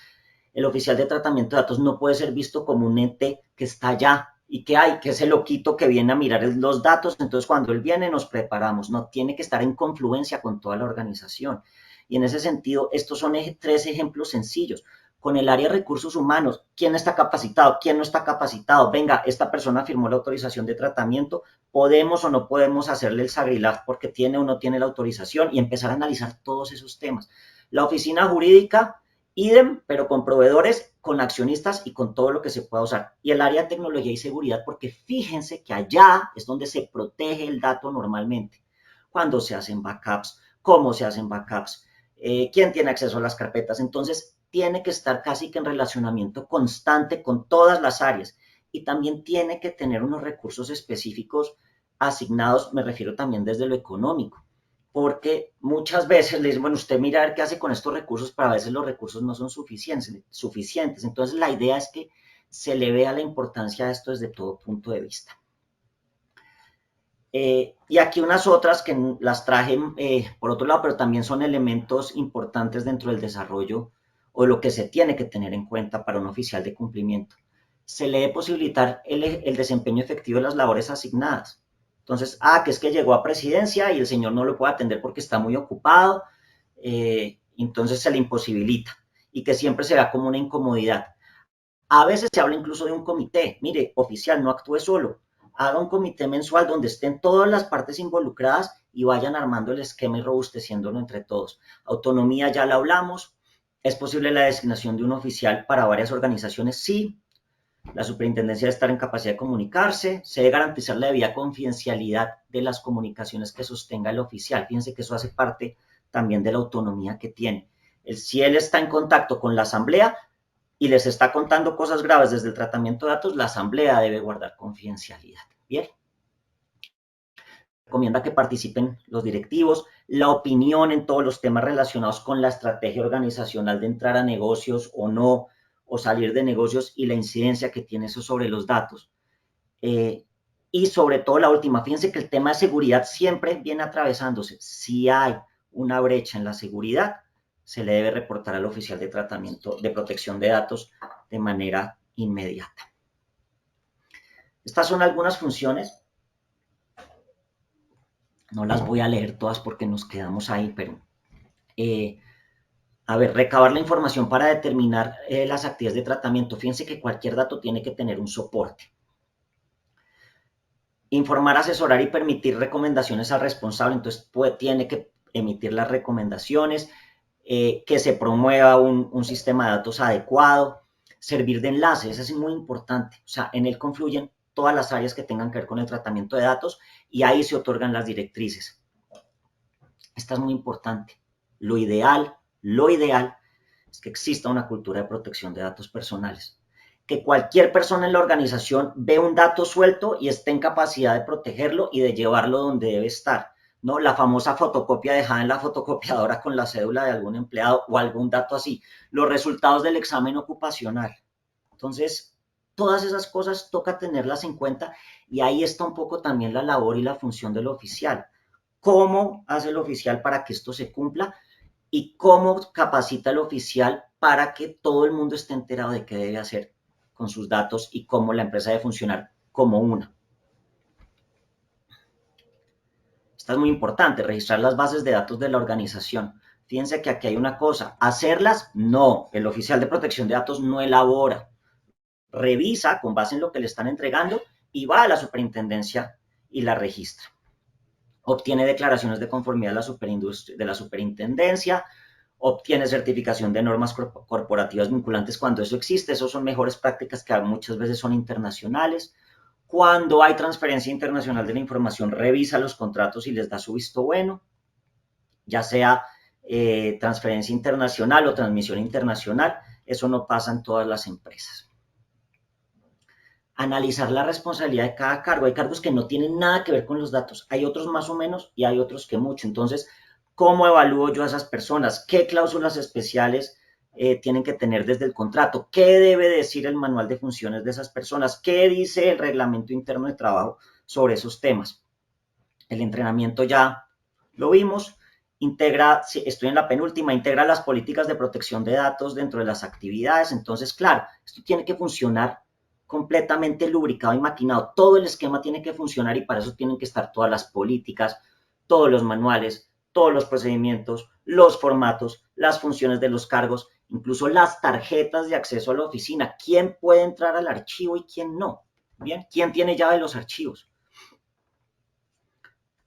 El oficial de tratamiento de datos no puede ser visto como un ente que está allá y que hay, que es el loquito que viene a mirar los datos, entonces cuando él viene nos preparamos, no, tiene que estar en confluencia con toda la organización. Y en ese sentido, estos son tres ejemplos sencillos. Con el área de recursos humanos, ¿quién está capacitado? ¿Quién no está capacitado? Venga, esta persona firmó la autorización de tratamiento, ¿podemos o no podemos hacerle el sagrilaf porque tiene o no tiene la autorización? Y empezar a analizar todos esos temas. La oficina jurídica, idem, pero con proveedores, con accionistas y con todo lo que se pueda usar. Y el área de tecnología y seguridad, porque fíjense que allá es donde se protege el dato normalmente. Cuando se hacen backups, cómo se hacen backups, quién tiene acceso a las carpetas. Entonces, tiene que estar casi que en relacionamiento constante con todas las áreas y también tiene que tener unos recursos específicos asignados, me refiero también desde lo económico, porque muchas veces le dicen, bueno, usted mira a ver qué hace con estos recursos, pero a veces los recursos no son suficientes. Entonces, la idea es que se le vea la importancia de esto desde todo punto de vista. Y aquí unas otras que las traje por otro lado, pero también son elementos importantes dentro del desarrollo o lo que se tiene que tener en cuenta para un oficial de cumplimiento. Se le debe posibilitar el desempeño efectivo de las labores asignadas. Entonces, que es que llegó a presidencia y el señor no lo puede atender porque está muy ocupado, entonces se le imposibilita y que siempre se vea como una incomodidad. A veces se habla incluso de un comité. Mire, oficial, no actúe solo. Haga un comité mensual donde estén todas las partes involucradas y vayan armando el esquema y robusteciéndolo entre todos. Autonomía, ya la hablamos. ¿Es posible la designación de un oficial para varias organizaciones? Sí. La superintendencia debe estar en capacidad de comunicarse. Se debe garantizar la debida confidencialidad de las comunicaciones que sostenga el oficial. Fíjense que eso hace parte también de la autonomía que tiene. Si él está en contacto con la asamblea, y les está contando cosas graves desde el tratamiento de datos, la asamblea debe guardar confidencialidad. Bien. Recomienda que participen los directivos, la opinión en todos los temas relacionados con la estrategia organizacional de entrar a negocios o no, o salir de negocios y la incidencia que tiene eso sobre los datos. Y sobre todo la última, fíjense que el tema de seguridad siempre viene atravesándose. Si hay una brecha en la seguridad, se le debe reportar al oficial de tratamiento de protección de datos de manera inmediata. Estas son algunas funciones. No las voy a leer todas porque nos quedamos ahí, pero a ver, recabar la información para determinar las actividades de tratamiento. Fíjense que cualquier dato tiene que tener un soporte. Informar, asesorar y permitir recomendaciones al responsable, entonces tiene que emitir las recomendaciones, que se promueva un sistema de datos adecuado, servir de enlace, eso es muy importante, o sea, en él confluyen todas las áreas que tengan que ver con el tratamiento de datos y ahí se otorgan las directrices. Esta es muy importante. Lo ideal es que exista una cultura de protección de datos personales. Que cualquier persona en la organización ve un dato suelto y esté en capacidad de protegerlo y de llevarlo donde debe estar, ¿no? La famosa fotocopia dejada en la fotocopiadora con la cédula de algún empleado o algún dato así. Los resultados del examen ocupacional. Entonces, todas esas cosas toca tenerlas en cuenta y ahí está un poco también la labor y la función del oficial. ¿Cómo hace el oficial para que esto se cumpla? Y cómo capacita el oficial para que todo el mundo esté enterado de qué debe hacer con sus datos y cómo la empresa debe funcionar como una. Esto es muy importante, registrar las bases de datos de la organización. Fíjense que aquí hay una cosa, hacerlas, no, el oficial de protección de datos no elabora, revisa con base en lo que le están entregando y va a la superintendencia y la registra. Obtiene declaraciones de conformidad de la superintendencia, obtiene certificación de normas corporativas vinculantes cuando eso existe. Esas son mejores prácticas que muchas veces son internacionales. Cuando hay transferencia internacional de la información, revisa los contratos y les da su visto bueno, ya sea transferencia internacional o transmisión internacional. Eso no pasa en todas las empresas. analizar la responsabilidad de cada cargo. Hay cargos que no tienen nada que ver con los datos, hay otros más o menos y hay otros que mucho. Entonces, ¿cómo evalúo yo a esas personas? ¿Qué cláusulas especiales tienen que tener desde el contrato? ¿Qué debe decir el manual de funciones de esas personas? ¿Qué dice el reglamento interno de trabajo sobre esos temas? El entrenamiento ya lo vimos. Integra, estoy en la penúltima, integra las políticas de protección de datos dentro de las actividades. Entonces, claro, esto tiene que funcionar completamente lubricado y maquinado. Todo el esquema tiene que funcionar y para eso tienen que estar todas las políticas, todos los manuales, todos los procedimientos, los formatos, las funciones de los cargos, incluso las tarjetas de acceso a la oficina. ¿Quién puede entrar al archivo y quién no? Bien, ¿quién tiene llave de los archivos?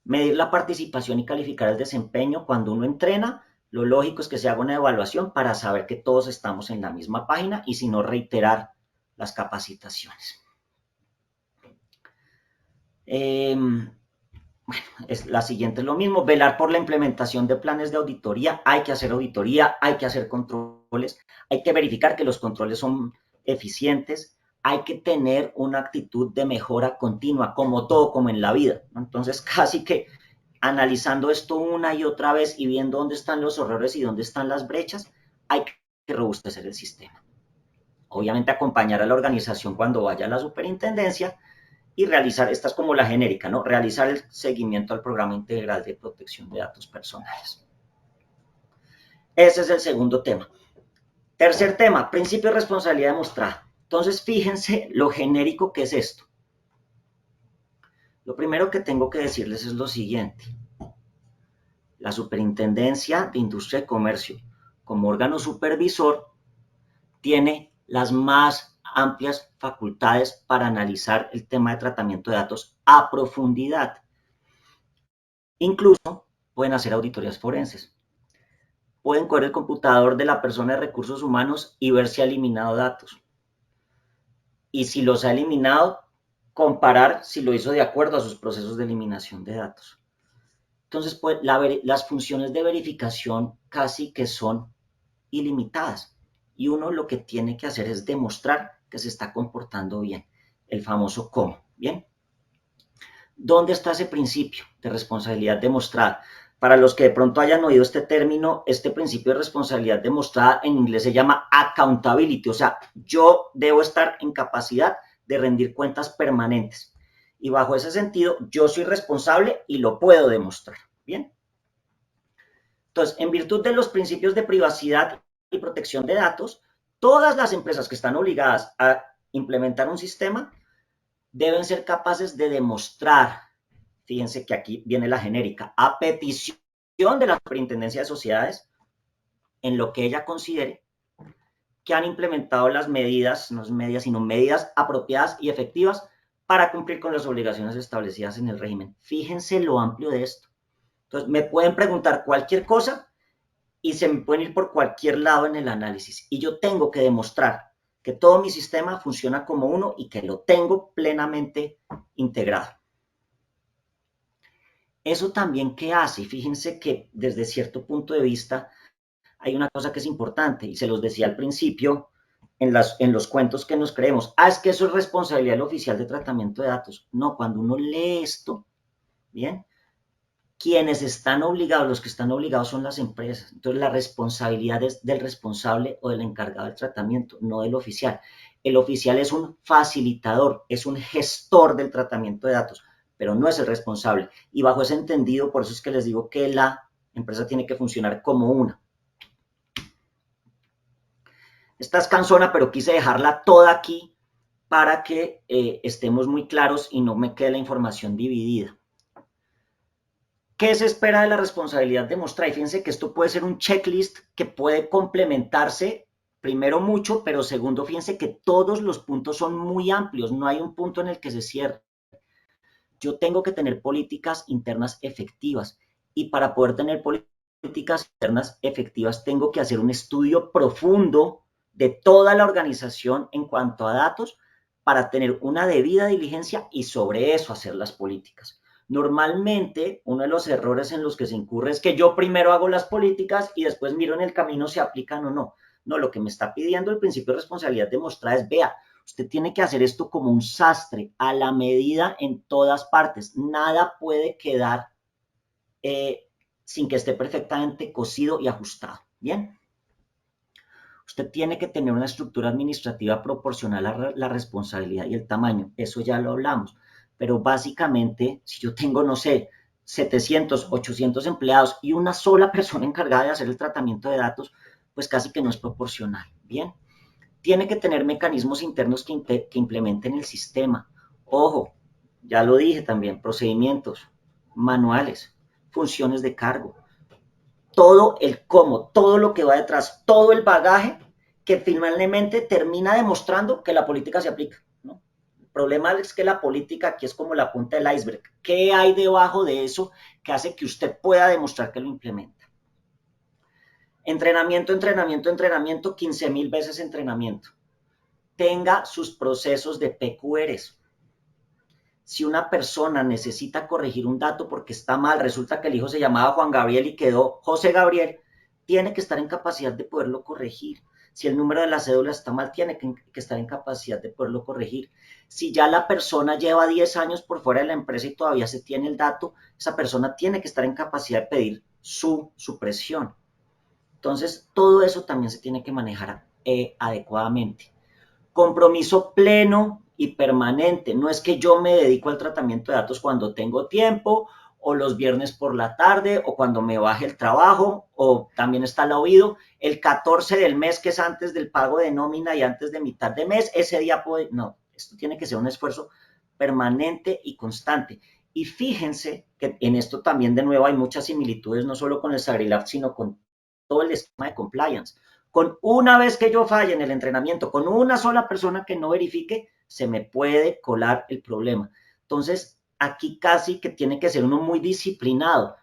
Medir la participación y calificar el desempeño. Cuando uno entrena, lo lógico es que se haga una evaluación para saber que todos estamos en la misma página y si no, reiterar las capacitaciones. La siguiente es lo mismo, velar por la implementación de planes de auditoría. Hay que hacer auditoría, hay que hacer controles, hay que verificar que los controles son eficientes, hay que tener una actitud de mejora continua, como todo, como en la vida. Entonces, casi que analizando esto una y otra vez y viendo dónde están los errores y dónde están las brechas, hay que robustecer el sistema. Obviamente acompañar a la organización cuando vaya a la superintendencia y realizar, esta es como la genérica, ¿no? Realizar el seguimiento al programa integral de protección de datos personales. Ese es el segundo tema. Tercer tema, principio de responsabilidad demostrada. Entonces, fíjense lo genérico que es esto. Lo primero que tengo que decirles es lo siguiente. La Superintendencia de Industria y Comercio, como órgano supervisor, tiene las más amplias facultades para analizar el tema de tratamiento de datos a profundidad. Incluso pueden hacer auditorías forenses. Pueden coger el computador de la persona de recursos humanos y ver si ha eliminado datos. Y si los ha eliminado, comparar si lo hizo de acuerdo a sus procesos de eliminación de datos. Entonces, pues, las funciones de verificación casi que son ilimitadas. Y uno lo que tiene que hacer es demostrar que se está comportando bien. El famoso cómo. ¿Bien? ¿Dónde está ese principio de responsabilidad demostrada? Para los que de pronto hayan oído este término, este principio de responsabilidad demostrada en inglés se llama accountability, o sea, yo debo estar en capacidad de rendir cuentas permanentes. Y bajo ese sentido, yo soy responsable y lo puedo demostrar. Bien. Entonces, en virtud de los principios de privacidad y protección de datos, todas las empresas que están obligadas a implementar un sistema deben ser capaces de demostrar, fíjense que aquí viene la genérica, a petición de la Superintendencia de Sociedades, en lo que ella considere, que han implementado las medidas, no medidas, sino medidas apropiadas y efectivas para cumplir con las obligaciones establecidas en el régimen. Fíjense lo amplio de esto. Entonces, me pueden preguntar cualquier cosa y se me pueden ir por cualquier lado en el análisis. Y yo tengo que demostrar que todo mi sistema funciona como uno y que lo tengo plenamente integrado. Eso también, ¿qué hace? Fíjense que desde cierto punto de vista hay una cosa que es importante y se los decía al principio en los cuentos que nos creemos. Es que eso es responsabilidad del oficial de tratamiento de datos. No, cuando uno lee esto, ¿bien? Quienes están obligados, los que están obligados son las empresas. Entonces la responsabilidad es del responsable o del encargado del tratamiento, no del oficial. El oficial es un facilitador, es un gestor del tratamiento de datos, pero no es el responsable. Y bajo ese entendido, por eso es que les digo que la empresa tiene que funcionar como una. Esta es cansona, pero quise dejarla toda aquí para que estemos muy claros y no me quede la información dividida. ¿Qué se espera de la responsabilidad demostrada? Y fíjense que esto puede ser un checklist que puede complementarse, primero mucho, pero segundo, fíjense que todos los puntos son muy amplios, no hay un punto en el que se cierre. Yo tengo que tener políticas internas efectivas y para poder tener políticas internas efectivas tengo que hacer un estudio profundo de toda la organización en cuanto a datos para tener una debida diligencia y sobre eso hacer las políticas. Normalmente, uno de los errores en los que se incurre es que yo primero hago las políticas y después miro en el camino si aplican o no. No, lo que me está pidiendo el principio de responsabilidad demostrada es, vea, Usted tiene que hacer esto como un sastre, a la medida en todas partes. Nada puede quedar sin que esté perfectamente cosido y ajustado. Bien. Usted tiene que tener una estructura administrativa proporcional a la responsabilidad y el tamaño. Eso ya lo hablamos. Pero básicamente, si yo tengo, no sé, 700, 800 empleados y una sola persona encargada de hacer el tratamiento de datos, pues casi que no es proporcional. Bien. Tiene que tener mecanismos internos que implementen el sistema. Ojo, ya lo dije también, procedimientos, manuales, funciones de cargo, todo el cómo, todo lo que va detrás, todo el bagaje que finalmente termina demostrando que la política se aplica, ¿no? El problema es que la política aquí es como la punta del iceberg. ¿Qué hay debajo de eso que hace que usted pueda demostrar que lo implementa? Entrenamiento, entrenamiento, entrenamiento, 15,000 veces entrenamiento. Tenga sus procesos de PQRs. Si una persona necesita corregir un dato porque está mal, resulta que el hijo se llamaba Juan Gabriel y quedó José Gabriel, tiene que estar en capacidad de poderlo corregir. Si el número de la cédula está mal, tiene que estar en capacidad de poderlo corregir. Si ya la persona lleva 10 años por fuera de la empresa y todavía se tiene el dato, esa persona tiene que estar en capacidad de pedir su supresión. Entonces, todo eso también se tiene que manejar adecuadamente. Compromiso pleno y permanente. No es que yo me dedico al tratamiento de datos cuando tengo tiempo, o los viernes por la tarde, o cuando me baje el trabajo, o también está el oído, el 14 del mes, que es antes del pago de nómina y antes de mitad de mes, ese día puede... No, esto tiene que ser un esfuerzo permanente y constante. Y fíjense que en esto también de nuevo hay muchas similitudes, no solo con el SagriLab, sino con todo el esquema de compliance. Con una vez que yo falle en el entrenamiento, con una sola persona que no verifique, se me puede colar el problema. Entonces, aquí casi que tiene que ser uno muy disciplinado.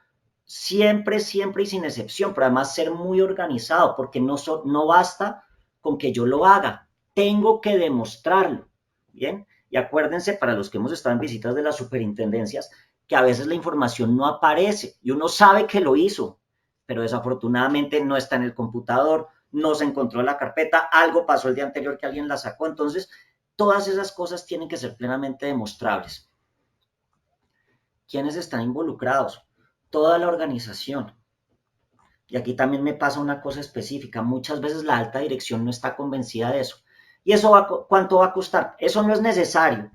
Siempre, siempre y sin excepción, pero además ser muy organizado, porque no basta con que yo lo haga. Tengo que demostrarlo. Bien. Y acuérdense, para los que hemos estado en visitas de las superintendencias, que a veces la información no aparece y uno sabe que lo hizo, pero desafortunadamente no está en el computador, no se encontró en la carpeta, algo pasó el día anterior que alguien la sacó. Entonces, todas esas cosas tienen que ser plenamente demostrables. ¿Quiénes están involucrados? Toda la organización. Y aquí también me pasa una cosa específica. Muchas veces la alta dirección no está convencida de eso. ¿Y eso cuánto va a costar? Eso no es necesario.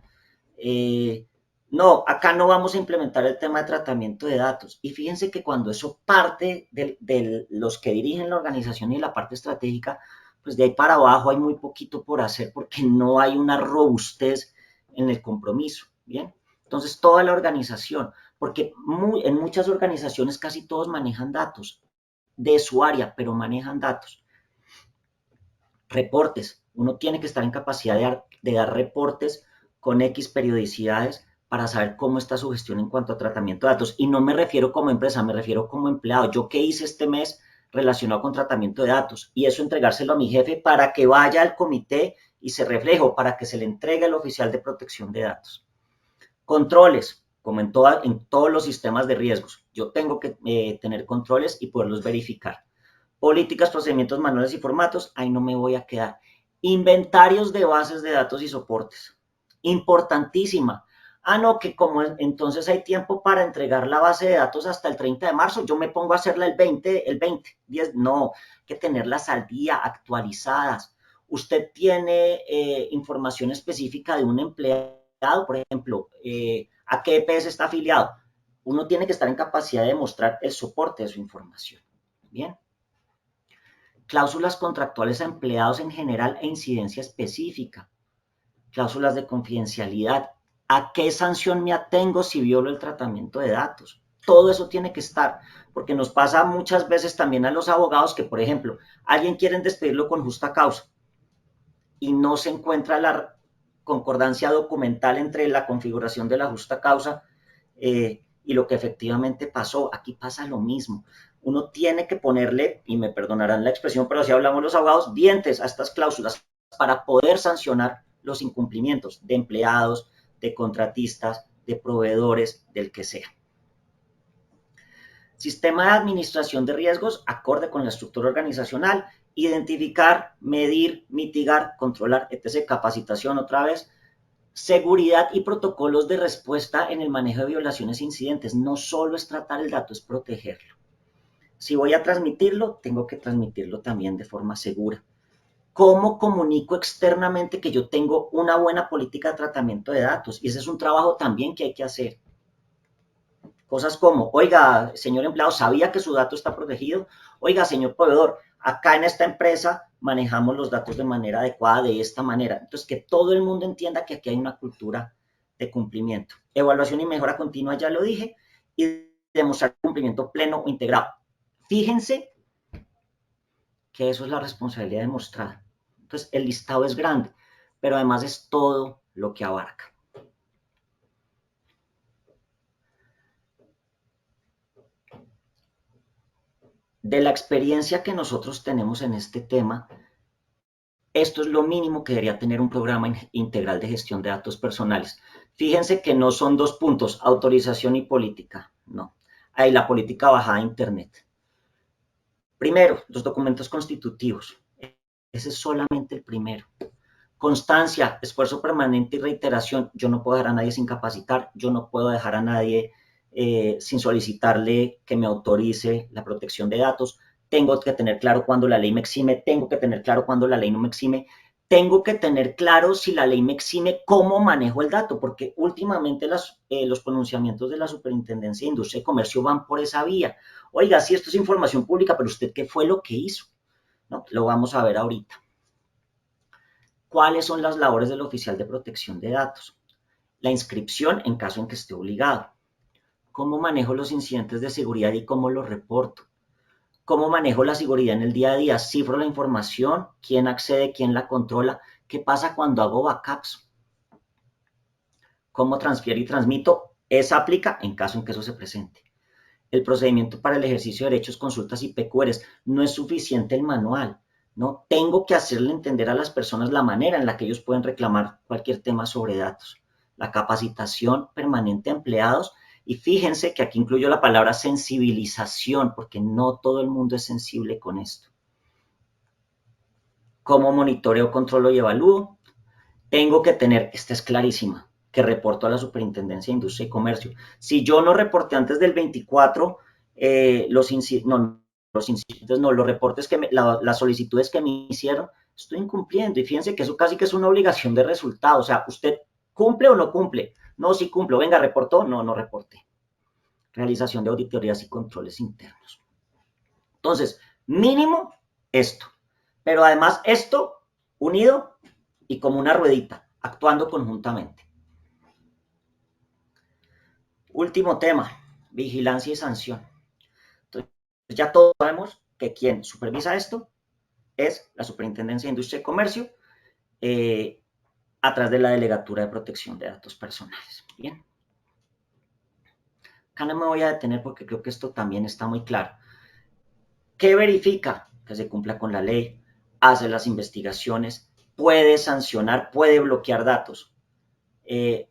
No, acá no vamos a implementar el tema de tratamiento de datos. Y fíjense que cuando eso parte de los que dirigen la organización y la parte estratégica, pues de ahí para abajo hay muy poquito por hacer porque no hay una robustez en el compromiso. Bien, entonces toda la organización, porque en muchas organizaciones casi todos manejan datos de su área, pero manejan datos. Reportes, uno tiene que estar en capacidad de dar reportes con X periodicidades para saber cómo está su gestión en cuanto a tratamiento de datos. Y no me refiero como empresa, me refiero como empleado. ¿Yo qué hice este mes relacionado con tratamiento de datos? Y eso entregárselo a mi jefe para que vaya al comité y se refleje, o para que se le entregue al oficial de protección de datos. Controles, como en todos los sistemas de riesgos. Yo tengo que tener controles y poderlos verificar. Políticas, procedimientos, manuales y formatos, ahí no me voy a quedar. Inventarios de bases de datos y soportes. Importantísima. Ah, no, que como entonces hay tiempo para entregar la base de datos hasta el 30 de marzo, yo me pongo a hacerla el 20, 10, no, hay que tenerlas al día, actualizadas. Usted tiene información específica de un empleado, por ejemplo, a qué EPS está afiliado. Uno tiene que estar en capacidad de mostrar el soporte de su información. Bien. Cláusulas contractuales a empleados en general e incidencia específica. Cláusulas de confidencialidad. ¿A qué sanción me atengo si violo el tratamiento de datos? Todo eso tiene que estar, porque nos pasa muchas veces también a los abogados que, por ejemplo, alguien quiere despedirlo con justa causa y no se encuentra la concordancia documental entre la configuración de la justa causa y lo que efectivamente pasó. Aquí pasa lo mismo. Uno tiene que ponerle, y me perdonarán la expresión, pero así hablamos los abogados, dientes a estas cláusulas para poder sancionar los incumplimientos de empleados, de contratistas, de proveedores, del que sea. Sistema de administración de riesgos acorde con la estructura organizacional identificar, medir, mitigar, controlar, etc. Capacitación otra vez. Seguridad y protocolos de respuesta en el manejo de violaciones e incidentes. No solo es tratar el dato, es protegerlo. Si voy a transmitirlo, tengo que transmitirlo también de forma segura. ¿Cómo comunico externamente que yo tengo una buena política de tratamiento de datos? Y ese es un trabajo también que hay que hacer. Cosas como, oiga, señor empleado, ¿sabía que su dato está protegido? Oiga, señor proveedor, acá en esta empresa manejamos los datos de manera adecuada, de esta manera. Entonces, que todo el mundo entienda que aquí hay una cultura de cumplimiento. Evaluación y mejora continua, ya lo dije, y demostrar cumplimiento pleno o integrado. Fíjense que eso es la responsabilidad demostrada. Entonces, el listado es grande, pero además es todo lo que abarca. De la experiencia que nosotros tenemos en este tema, esto es lo mínimo que debería tener un programa integral de gestión de datos personales. Fíjense que no son dos puntos, autorización y política, no. Hay la política bajada a Internet. Primero, los documentos constitutivos. Ese es solamente el primero. Constancia, esfuerzo permanente y reiteración. Yo no puedo dejar a nadie sin capacitar, yo no puedo dejar a nadie sin solicitarle que me autorice la protección de datos. Tengo que tener claro cuándo la ley me exime, tengo que tener claro cuándo la ley no me exime, tengo que tener claro si la ley me exime, cómo manejo el dato, porque últimamente los pronunciamientos de la Superintendencia de Industria y Comercio van por esa vía. Oiga, sí, esto es información pública, pero ¿usted qué fue lo que hizo? ¿No? Lo vamos a ver ahorita. ¿Cuáles son las labores del oficial de protección de datos? La inscripción en caso en que esté obligado. ¿Cómo manejo los incidentes de seguridad y cómo los reporto? ¿Cómo manejo la seguridad en el día a día? ¿Cifro la información? ¿Quién accede? ¿Quién la controla? ¿Qué pasa cuando hago backups? ¿Cómo transfiero y transmito? Esa aplica en caso en que eso se presente. El procedimiento para el ejercicio de derechos, consultas y PQRs. No es suficiente el manual, ¿no? Tengo que hacerle entender a las personas la manera en la que ellos pueden reclamar cualquier tema sobre datos. La capacitación permanente a empleados. Y fíjense que aquí incluyo la palabra sensibilización, porque no todo el mundo es sensible con esto. ¿Cómo monitoreo, controlo y evalúo? Tengo que tener, esta es clarísima, que reporto a la Superintendencia de Industria y Comercio. Si yo no reporté antes del 24, los reportes las solicitudes que me hicieron, estoy incumpliendo. Y fíjense que eso casi que es una obligación de resultado. O sea, ¿usted cumple o no cumple? No, sí cumplo. Venga, ¿reportó? No, no reporté. Realización de auditorías y controles internos. Entonces, mínimo esto. Pero además esto unido y como una ruedita, actuando conjuntamente. Último tema, vigilancia y sanción. Entonces, ya todos sabemos que quien supervisa esto es la Superintendencia de Industria y Comercio a través de la Delegatura de Protección de Datos Personales. Bien. Acá no me voy a detener porque creo que esto también está muy claro. ¿Qué verifica? Que se cumpla con la ley, hace las investigaciones, puede sancionar, puede bloquear datos.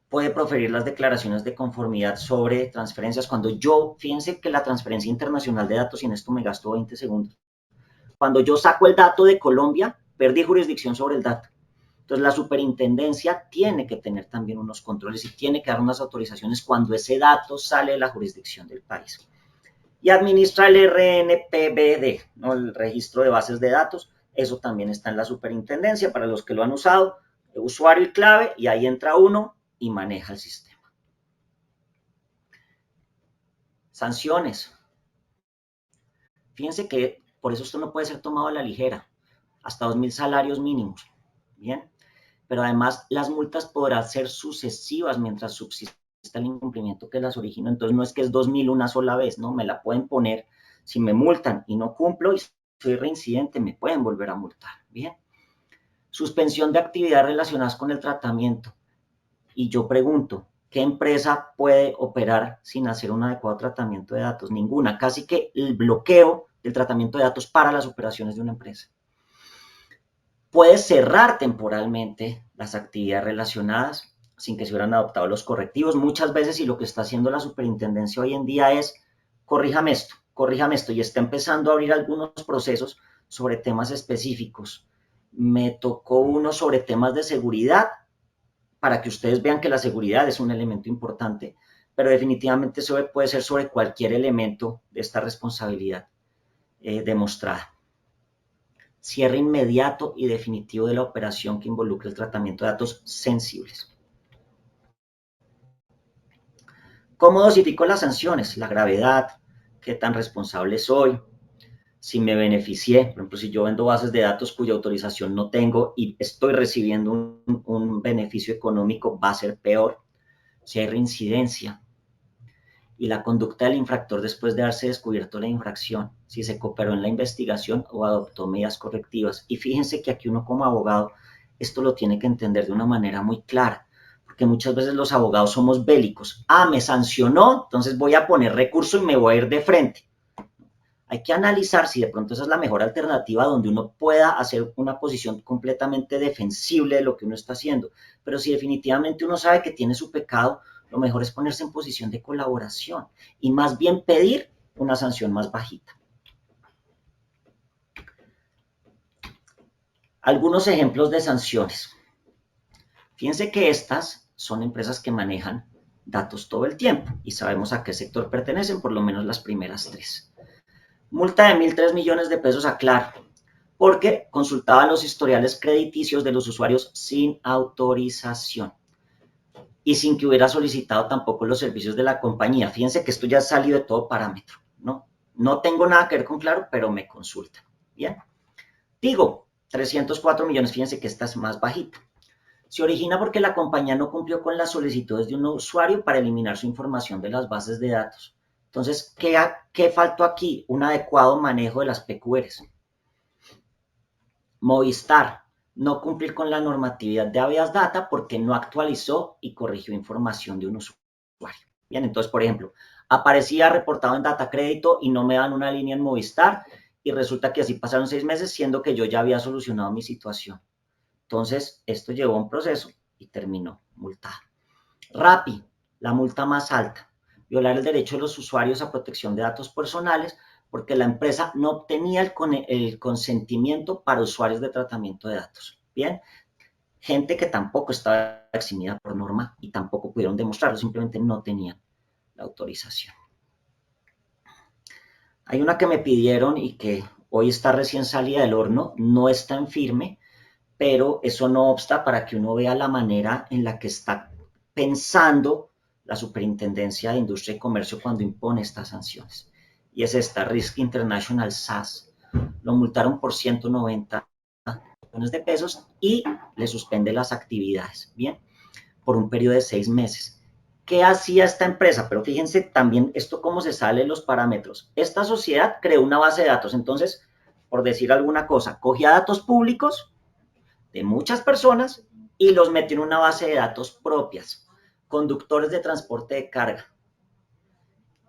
Puede proferir las declaraciones de conformidad sobre transferencias. Cuando yo, fíjense que la transferencia internacional de datos, y en esto me gasto 20 segundos, cuando yo saco el dato de Colombia, perdí jurisdicción sobre el dato. Entonces la superintendencia tiene que tener también unos controles y tiene que dar unas autorizaciones cuando ese dato sale de la jurisdicción del país. Y administra el RNPBD, ¿no? El registro de bases de datos, eso también está en la superintendencia para los que lo han usado, usuario y clave, y ahí entra uno y maneja el sistema. Sanciones. Fíjense que por eso esto no puede ser tomado a la ligera, hasta 2.000 salarios mínimos, ¿bien? Pero además las multas podrán ser sucesivas mientras subsista el incumplimiento que las originó, entonces no es que es 2.000 una sola vez, ¿no? Me la pueden poner, si me multan y no cumplo y soy reincidente, me pueden volver a multar, ¿bien? Suspensión de actividades relacionadas con el tratamiento. Y yo pregunto, ¿qué empresa puede operar sin hacer un adecuado tratamiento de datos? Ninguna. Casi que el bloqueo del tratamiento de datos para las operaciones de una empresa. Puede cerrar temporalmente las actividades relacionadas sin que se hubieran adoptado los correctivos. Muchas veces, y lo que está haciendo la superintendencia hoy en día es, corríjame esto, y está empezando a abrir algunos procesos sobre temas específicos. Me tocó uno sobre temas de seguridad, para que ustedes vean que la seguridad es un elemento importante, pero definitivamente eso puede ser sobre cualquier elemento de esta responsabilidad demostrada. Cierre inmediato y definitivo de la operación que involucre el tratamiento de datos sensibles. ¿Cómo dosifico las sanciones? La gravedad, qué tan responsable soy, si me beneficié, por ejemplo, si yo vendo bases de datos cuya autorización no tengo y estoy recibiendo un beneficio económico, va a ser peor. Si hay reincidencia y la conducta del infractor después de haberse descubierto la infracción, si se cooperó en la investigación o adoptó medidas correctivas. Y fíjense que aquí uno como abogado esto lo tiene que entender de una manera muy clara, porque muchas veces los abogados somos bélicos. Me sancionó, entonces voy a poner recurso y me voy a ir de frente. Hay que analizar si de pronto esa es la mejor alternativa donde uno pueda hacer una posición completamente defensible de lo que uno está haciendo. Pero si definitivamente uno sabe que tiene su pecado, lo mejor es ponerse en posición de colaboración y más bien pedir una sanción más bajita. Algunos ejemplos de sanciones. Fíjense que estas son empresas que manejan datos todo el tiempo y sabemos a qué sector pertenecen, por lo menos las primeras tres. Multa de 1.003 millones de pesos a Claro, porque consultaba los historiales crediticios de los usuarios sin autorización y sin que hubiera solicitado tampoco los servicios de la compañía. Fíjense que esto ya ha salido de todo parámetro, ¿no? No tengo nada que ver con Claro, pero me consultan. Bien. Digo, 304 millones, fíjense que esta es más bajita. Se origina porque la compañía no cumplió con las solicitudes de un usuario para eliminar su información de las bases de datos. Entonces, ¿qué faltó aquí? Un adecuado manejo de las PQRs. Movistar, no cumplir con la normatividad de habeas data porque no actualizó y corrigió información de un usuario. Bien, entonces, por ejemplo, aparecía reportado en data crédito y no me dan una línea en Movistar y resulta que así pasaron 6 meses siendo que yo ya había solucionado mi situación. Entonces, esto llevó a un proceso y terminó multada. Rappi, la multa más alta, violar el derecho de los usuarios a protección de datos personales porque la empresa no obtenía el consentimiento para usuarios de tratamiento de datos. Bien, gente que tampoco estaba eximida por norma y tampoco pudieron demostrarlo, simplemente no tenían la autorización. Hay una que me pidieron y que hoy está recién salida del horno, no está en firme, pero eso no obsta para que uno vea la manera en la que está pensando la Superintendencia de Industria y Comercio cuando impone estas sanciones. Y es esta, Risk International SAS. Lo multaron por 190 millones de pesos y le suspende las actividades, ¿bien? Por un periodo de 6 meses. ¿Qué hacía esta empresa? Pero fíjense también esto cómo se sale los parámetros. Esta sociedad creó una base de datos, entonces, por decir alguna cosa, cogía datos públicos de muchas personas y los metió en una base de datos propias, conductores de transporte de carga.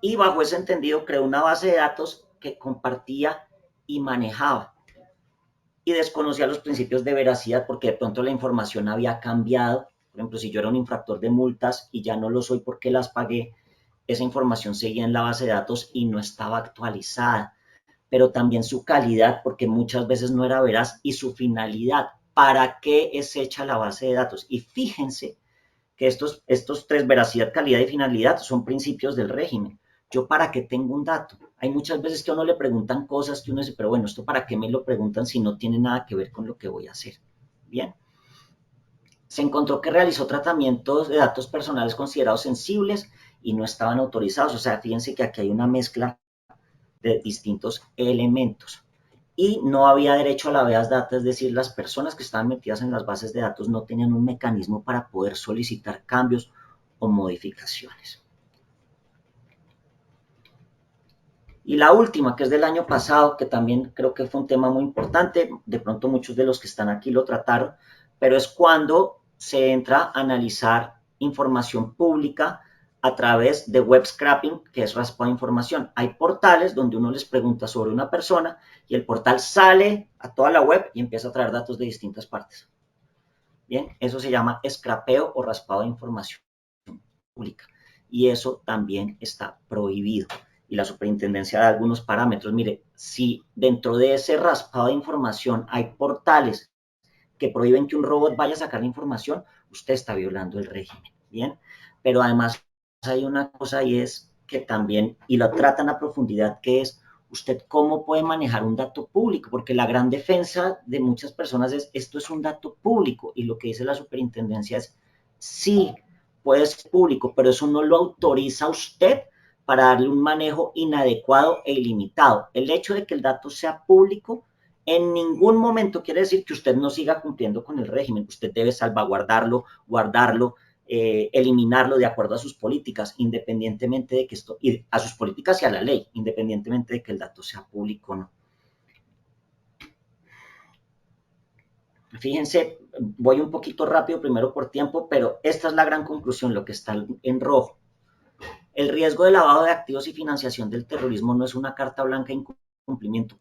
Y bajo ese entendido creó una base de datos que compartía y manejaba. Y desconocía los principios de veracidad porque de pronto la información había cambiado. Por ejemplo, si yo era un infractor de multas y ya no lo soy porque las pagué, esa información seguía en la base de datos y no estaba actualizada. Pero también su calidad, porque muchas veces no era veraz, y su finalidad, para qué es hecha la base de datos. Y fíjense que estos tres, veracidad, calidad y finalidad, son principios del régimen. Yo para qué tengo un dato. Hay muchas veces que a uno le preguntan cosas que uno dice, pero bueno, ¿esto para qué me lo preguntan si no tiene nada que ver con lo que voy a hacer? Bien. Se encontró que realizó tratamientos de datos personales considerados sensibles y no estaban autorizados. O sea, fíjense que aquí hay una mezcla de distintos elementos. Y no había derecho a la habeas data, es decir, las personas que estaban metidas en las bases de datos no tenían un mecanismo para poder solicitar cambios o modificaciones. Y la última, que es del año pasado, que también creo que fue un tema muy importante, de pronto muchos de los que están aquí lo trataron, pero es cuando se entra a analizar información pública a través de web scraping, que es raspado de información. Hay portales donde uno les pregunta sobre una persona y el portal sale a toda la web y empieza a traer datos de distintas partes. Bien, eso se llama scrapeo o raspado de información pública y eso también está prohibido. y la superintendencia da algunos parámetros. Mire, si dentro de ese raspado de información hay portales que prohíben que un robot vaya a sacar la información, usted está violando el régimen, ¿bien? Pero además hay una cosa y es que también, y lo tratan a profundidad, que es usted cómo puede manejar un dato público, porque la gran defensa de muchas personas es, esto es un dato público, y lo que dice la superintendencia es, sí, puede ser público, pero eso no lo autoriza a usted para darle un manejo inadecuado e ilimitado. El hecho de que el dato sea público en ningún momento quiere decir que usted no siga cumpliendo con el régimen. Usted debe salvaguardarlo, guardarlo, eliminarlo de acuerdo a sus políticas, independientemente de que esto, y a sus políticas y a la ley, independientemente de que el dato sea público o no. Fíjense, voy un poquito rápido primero por tiempo, pero esta es la gran conclusión, lo que está en rojo. El riesgo de lavado de activos y financiación del terrorismo no es una carta blanca en cumplimiento.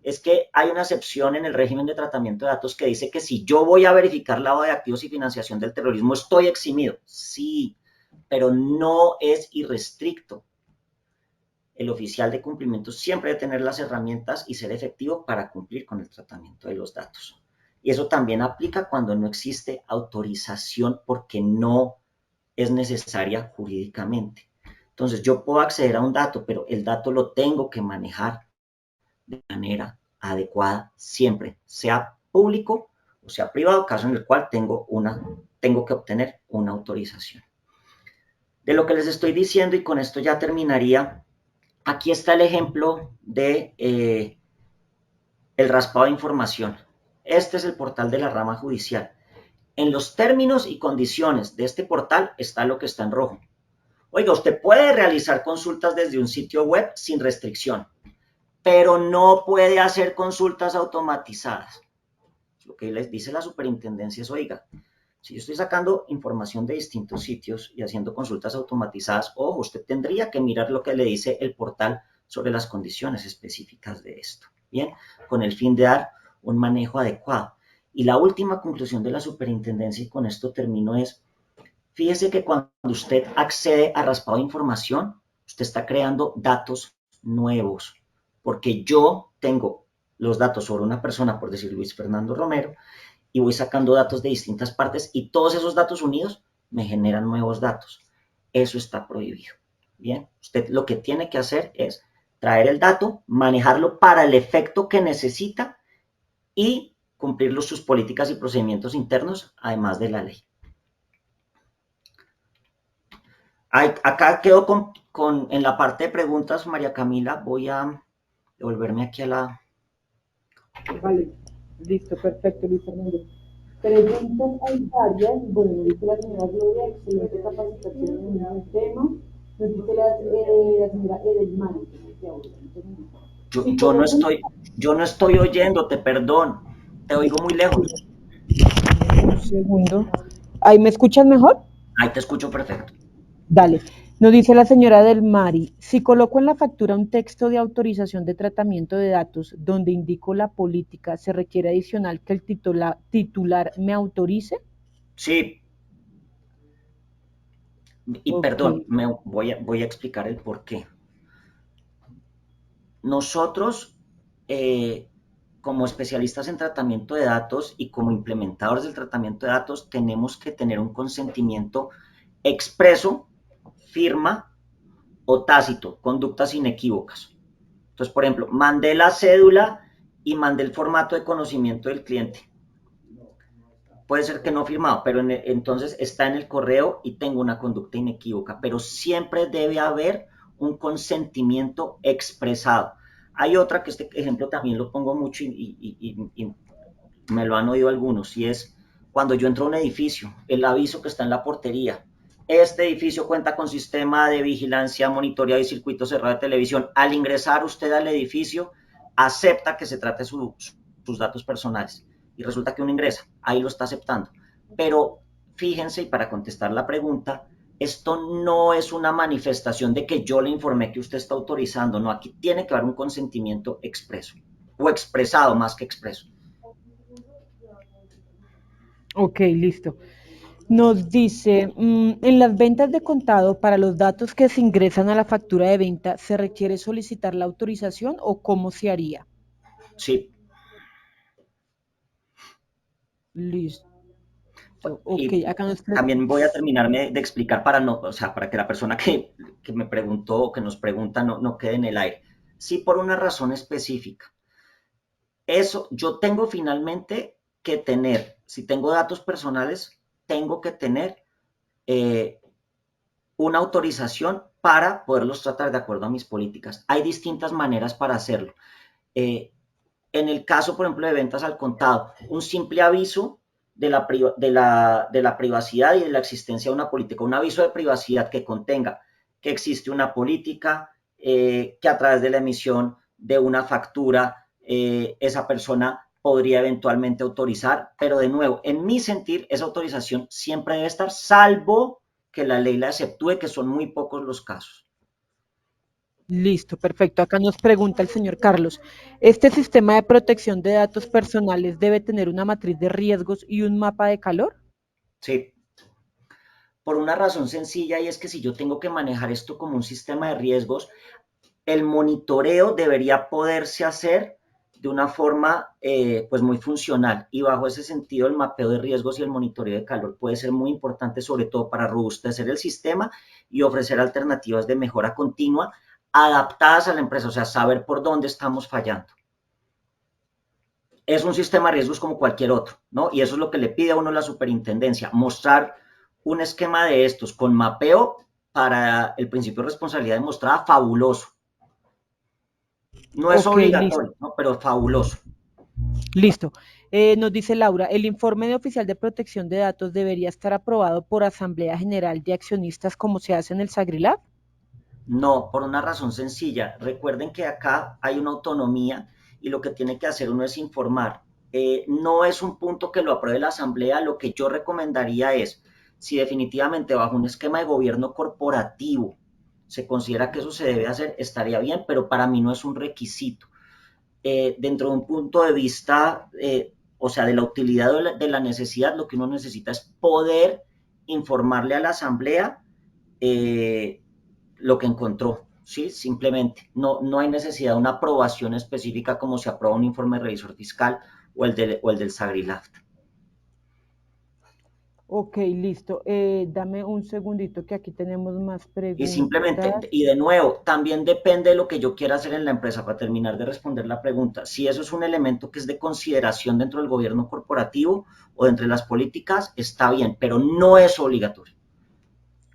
Es que hay una excepción en el régimen de tratamiento de datos que dice que si yo voy a verificar lavado de activos y financiación del terrorismo, estoy eximido. Sí, pero no es irrestricto. El oficial de cumplimiento siempre debe tener las herramientas y ser efectivo para cumplir con el tratamiento de los datos. Y eso también aplica cuando no existe autorización porque no es necesaria jurídicamente. Entonces, yo puedo acceder a un dato, pero el dato lo tengo que manejar de manera adecuada siempre, sea público o sea privado, caso en el cual tengo que obtener una autorización. De lo que les estoy diciendo, y con esto ya terminaría, aquí está el ejemplo de el raspado de información. Este es el portal de la rama judicial. En los términos y condiciones de este portal está lo que está en rojo. Oiga, usted puede realizar consultas desde un sitio web sin restricción, pero no puede hacer consultas automatizadas. Lo que les dice la superintendencia es, oiga, si yo estoy sacando información de distintos sitios y haciendo consultas automatizadas, ojo, usted tendría que mirar lo que le dice el portal sobre las condiciones específicas de esto, ¿bien? Con el fin de dar un manejo adecuado. Y la última conclusión de la superintendencia, y con esto termino, es, fíjese que cuando usted accede a raspado de información, usted está creando datos nuevos, porque yo tengo los datos sobre una persona, por decir Luis Fernando Romero, y voy sacando datos de distintas partes y todos esos datos unidos me generan nuevos datos. Eso está prohibido. Bien, usted lo que tiene que hacer es traer el dato, manejarlo para el efecto que necesita y cumplir sus políticas y procedimientos internos, además de la ley. Acá quedo en la parte de preguntas, María Camila. Voy a devolverme aquí a la... Vale, listo, perfecto, Luis Fernando. Preguntas hay varias. Bueno, nos dice la señora Gloria, excelente capacitación en el tema. Nos dice la señora Edelmari. Yo no estoy oyéndote, perdón. Te oigo muy lejos. Un segundo. ¿Ahí me escuchan mejor? Ahí te escucho perfecto. Dale. Nos dice la señora Del Mari, si coloco en la factura un texto de autorización de tratamiento de datos donde indico la política, ¿se requiere adicional que el titular me autorice? Sí, y Ok. perdón, voy a explicar el por qué. Nosotros, como especialistas en tratamiento de datos y como implementadores del tratamiento de datos, tenemos que tener un consentimiento expreso, firma o tácito, conductas inequívocas. Entonces, por ejemplo, mandé la cédula y mandé el formato de conocimiento del cliente. Puede ser que no firmado, pero entonces está en el correo y tengo una conducta inequívoca, pero siempre debe haber un consentimiento expresado. Hay otra que este ejemplo también lo pongo mucho y me lo han oído algunos, y es cuando yo entro a un edificio, el aviso que está en la portería. Este edificio cuenta con sistema de vigilancia, monitoreo y circuito cerrado de televisión. Al ingresar usted al edificio, acepta que se trate sus datos personales. Y resulta que uno ingresa, ahí lo está aceptando. Pero fíjense, y para contestar la pregunta, esto no es una manifestación de que yo le informé que usted está autorizando, no, aquí tiene que haber un consentimiento expreso, o expresado más que expreso. Ok, listo. Nos dice, en las ventas de contado, para los datos que se ingresan a la factura de venta, ¿se requiere solicitar la autorización o cómo se haría? Sí, Listo. Ok, y acá nos... también voy a terminarme de explicar para no, o sea, para que la persona que me preguntó o que nos pregunta no quede en el aire. Sí, por una razón específica. Eso, yo tengo finalmente que tener, si tengo datos personales, tengo que tener eh, una autorización para poderlos tratar de acuerdo a mis políticas. Hay distintas maneras para hacerlo. Eh, en el caso, por ejemplo, de ventas al contado, un simple aviso de la privacidad y de la existencia de una política, un aviso de privacidad que contenga que existe una política, que a través de la emisión de una factura, esa persona podría eventualmente autorizar, pero de nuevo, en mi sentir, esa autorización siempre debe estar, salvo que la ley la exceptúe, que son muy pocos los casos. Listo, perfecto. Acá nos pregunta el señor Carlos, ¿este sistema de protección de datos personales debe tener una matriz de riesgos y un mapa de calor? Sí, por una razón sencilla, y es que si yo tengo que manejar esto como un sistema de riesgos, el monitoreo debería poderse hacer de una forma pues muy funcional, y bajo ese sentido el mapeo de riesgos y el monitoreo de calor puede ser muy importante, sobre todo para robustecer el sistema y ofrecer alternativas de mejora continua adaptadas a la empresa, o sea, saber por dónde estamos fallando. Es un sistema de riesgos como cualquier otro, ¿no? Y eso es lo que le pide a uno la superintendencia, mostrar un esquema de estos con mapeo para el principio de responsabilidad demostrada fabuloso. No es Ok, listo. obligatorio, ¿no? Pero fabuloso. Listo. Nos dice Laura, el informe de oficial de protección de datos debería estar aprobado por Asamblea General de Accionistas como se hace en el Sagrilab. No, por una razón sencilla. Recuerden que acá hay una autonomía y lo que tiene que hacer uno es informar. No es un punto que lo apruebe la Asamblea. Lo que yo recomendaría es, si definitivamente bajo un esquema de gobierno corporativo se considera que eso se debe hacer, estaría bien, pero para mí no es un requisito. Dentro de un punto de vista, o sea, de la utilidad de la necesidad, lo que uno necesita es poder informarle a la Asamblea eh, lo que encontró, ¿sí? Simplemente. No hay necesidad de una aprobación específica como se aprueba un informe de revisor fiscal o el del Sagrilaft. Ok, listo. Dame un segundito que aquí tenemos más Y simplemente, preguntas. y de nuevo, también depende de lo que yo quiera hacer en la empresa para terminar de responder la pregunta. Si eso es un elemento que es de consideración dentro del gobierno corporativo o dentro de las políticas, está bien, pero no es obligatorio.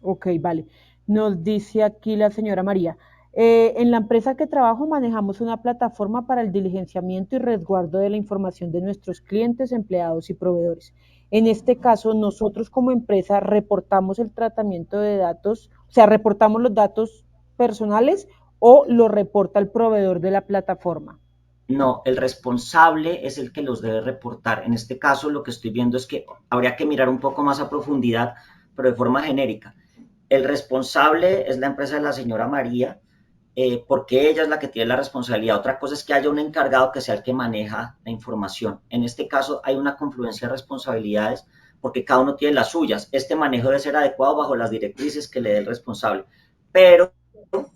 Ok, vale. Nos dice aquí la señora María. En la empresa que trabajo manejamos una plataforma para el diligenciamiento y resguardo de la información de nuestros clientes, empleados y proveedores. En este caso, nosotros como empresa reportamos el tratamiento de datos, o sea, reportamos los datos personales o lo reporta el proveedor de la plataforma. No, el responsable es el que los debe reportar. En este caso, lo que estoy viendo es que habría que mirar un poco más a profundidad, pero de forma genérica. El responsable es la empresa de la señora María, porque ella es la que tiene la responsabilidad. Otra cosa es que haya un encargado que sea el que maneja la información. En este caso hay una confluencia de responsabilidades porque cada uno tiene las suyas. Este manejo debe ser adecuado bajo las directrices que le dé el responsable. Pero,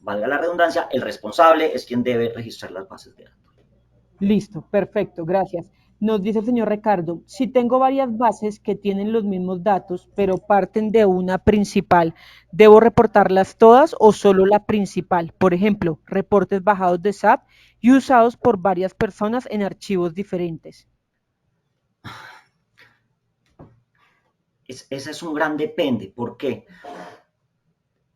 valga la redundancia, el responsable es quien debe registrar las bases de datos. Listo, perfecto, gracias. Nos dice el señor Ricardo, si tengo varias bases que tienen los mismos datos, pero parten de una principal, ¿debo reportarlas todas o solo la principal? Por ejemplo, reportes bajados de SAP y usados por varias personas en archivos diferentes. Ese es un gran depende. ¿Por qué?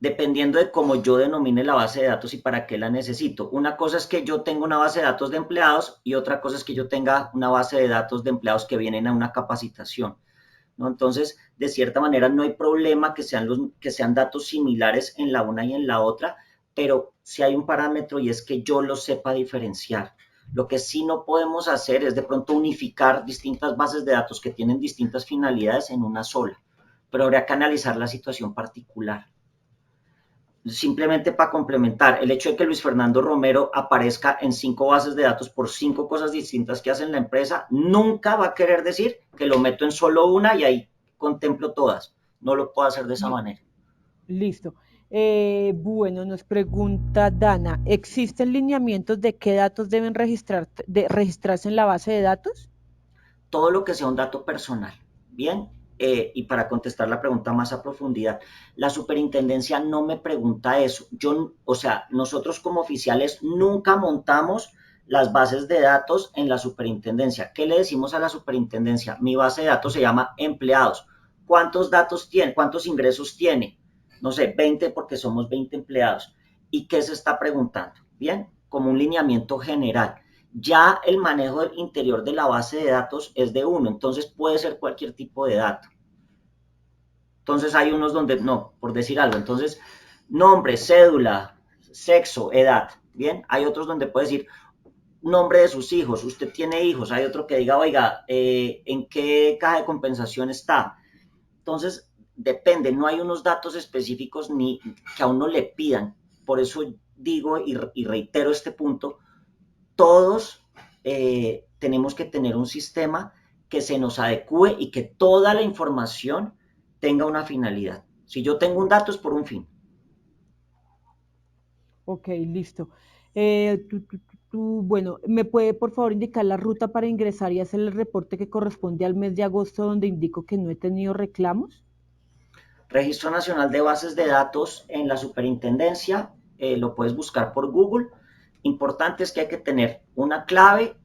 Dependiendo de cómo yo denomine la base de datos y para qué la necesito. Una cosa es que yo tenga una base de datos de empleados y otra cosa es que yo tenga una base de datos de empleados que vienen a una capacitación, ¿no? Entonces, de cierta manera, no hay problema que sean datos similares en la una y en la otra, pero sí hay un parámetro y es que yo lo sepa diferenciar. Lo que sí no podemos hacer es de pronto unificar distintas bases de datos que tienen distintas finalidades en una sola, pero habría que analizar la situación particular. Simplemente para complementar, el hecho de que Luis Fernando Romero aparezca en 5 bases de datos por 5 cosas distintas que hace en la empresa, nunca va a querer decir que lo meto en solo una y ahí contemplo todas, no lo puedo hacer de esa manera. Listo. Bueno, nos pregunta Dana, ¿existen lineamientos de qué datos deben registrarse en la base de datos? Todo lo que sea un dato personal. Bien, y para contestar la pregunta más a profundidad, la superintendencia no me pregunta eso. Yo, o sea, nosotros como oficiales nunca montamos las bases de datos en la superintendencia. ¿Qué le decimos a la superintendencia? Mi base de datos se llama empleados. ¿Cuántos datos tiene? ¿Cuántos ingresos tiene? No sé, 20 porque somos 20 empleados. ¿Y qué se está preguntando? Bien, como un lineamiento general. Ya el manejo del interior de la base de datos es de uno, entonces puede ser cualquier tipo de dato. Entonces hay unos donde no, por decir algo, entonces nombre, cédula, sexo, edad, bien, hay otros donde puede decir nombre de sus hijos, usted tiene hijos, hay otro que diga, oiga, ¿en qué caja de compensación está? Entonces, depende, no hay unos datos específicos ni que a uno le pidan, por eso digo y reitero este punto, todos tenemos que tener un sistema que se nos adecue y que toda la información tenga una finalidad. Si yo tengo un dato es por un fin. Ok, listo. Bueno, ¿me puede por favor indicar la ruta para ingresar y hacer el reporte que corresponde al mes de agosto donde indico que no he tenido reclamos? Registro Nacional de Bases de Datos en la Superintendencia, lo puedes buscar por Google. Importante es que hay que tener una clave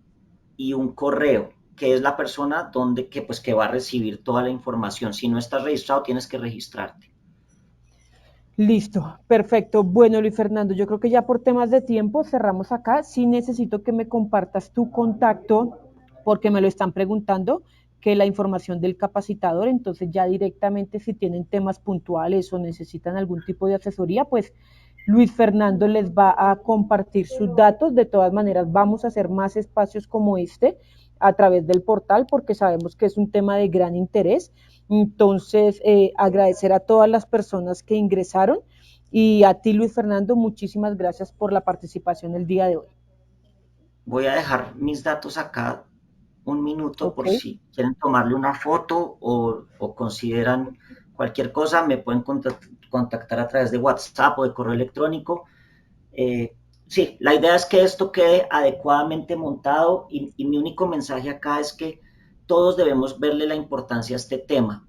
y un correo, que es la persona que va a recibir toda la información. Si no estás registrado, tienes que registrarte. Listo, perfecto. Bueno, Luis Fernando, yo creo que ya por temas de tiempo cerramos acá. Sí necesito que me compartas tu contacto porque me lo están preguntando, que la información del capacitador, entonces ya directamente si tienen temas puntuales o necesitan algún tipo de asesoría, pues Luis Fernando les va a compartir sus datos. De todas maneras, vamos a hacer más espacios como este a través del portal porque sabemos que es un tema de gran interés. Entonces, agradecer a todas las personas que ingresaron y a ti, Luis Fernando, muchísimas gracias por la participación el día de hoy. Voy a dejar mis datos acá un minuto Ok, por si quieren tomarle una foto o consideran cualquier cosa, me pueden contactar a través de WhatsApp o de correo electrónico. Eh, sí, la idea es que esto quede adecuadamente montado y mi único mensaje acá es que todos debemos verle la importancia a este tema.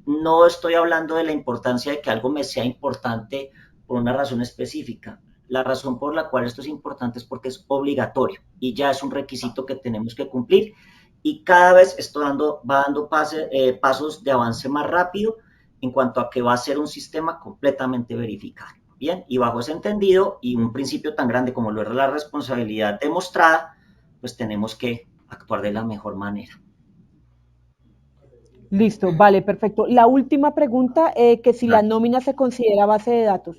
No estoy hablando de la importancia de que algo me sea importante por una razón específica. La razón por la cual esto es importante es porque es obligatorio y ya es un requisito que tenemos que cumplir y cada vez va dando pasos de avance más rápido en cuanto a que va a ser un sistema completamente verificado. Bien, y bajo ese entendido y un principio tan grande como lo es la responsabilidad demostrada, pues tenemos que actuar de la mejor manera. listo, vale, perfecto. La última pregunta, que si la nómina se considera base de datos.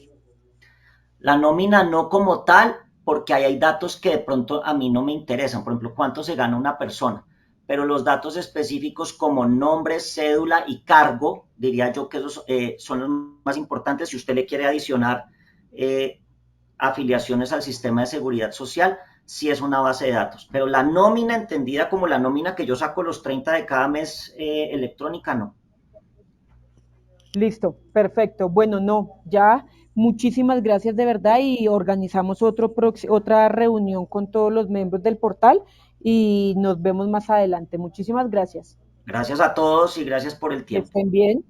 La nómina no como tal, porque ahí hay datos que de pronto a mí no me interesan. Por ejemplo, cuánto se gana una persona. Pero los datos específicos como nombre, cédula y cargo, diría yo que esos son los más importantes. Si usted le quiere adicionar eh, afiliaciones al sistema de seguridad social, sí es una base de datos. Pero la nómina entendida como la nómina que yo saco los 30 de cada mes electrónica, no. Listo, perfecto. Bueno, no, ya muchísimas gracias de verdad y organizamos otra reunión con todos los miembros del portal y nos vemos más adelante. Muchísimas gracias. Gracias a todos y gracias por el Que tiempo. estén bien.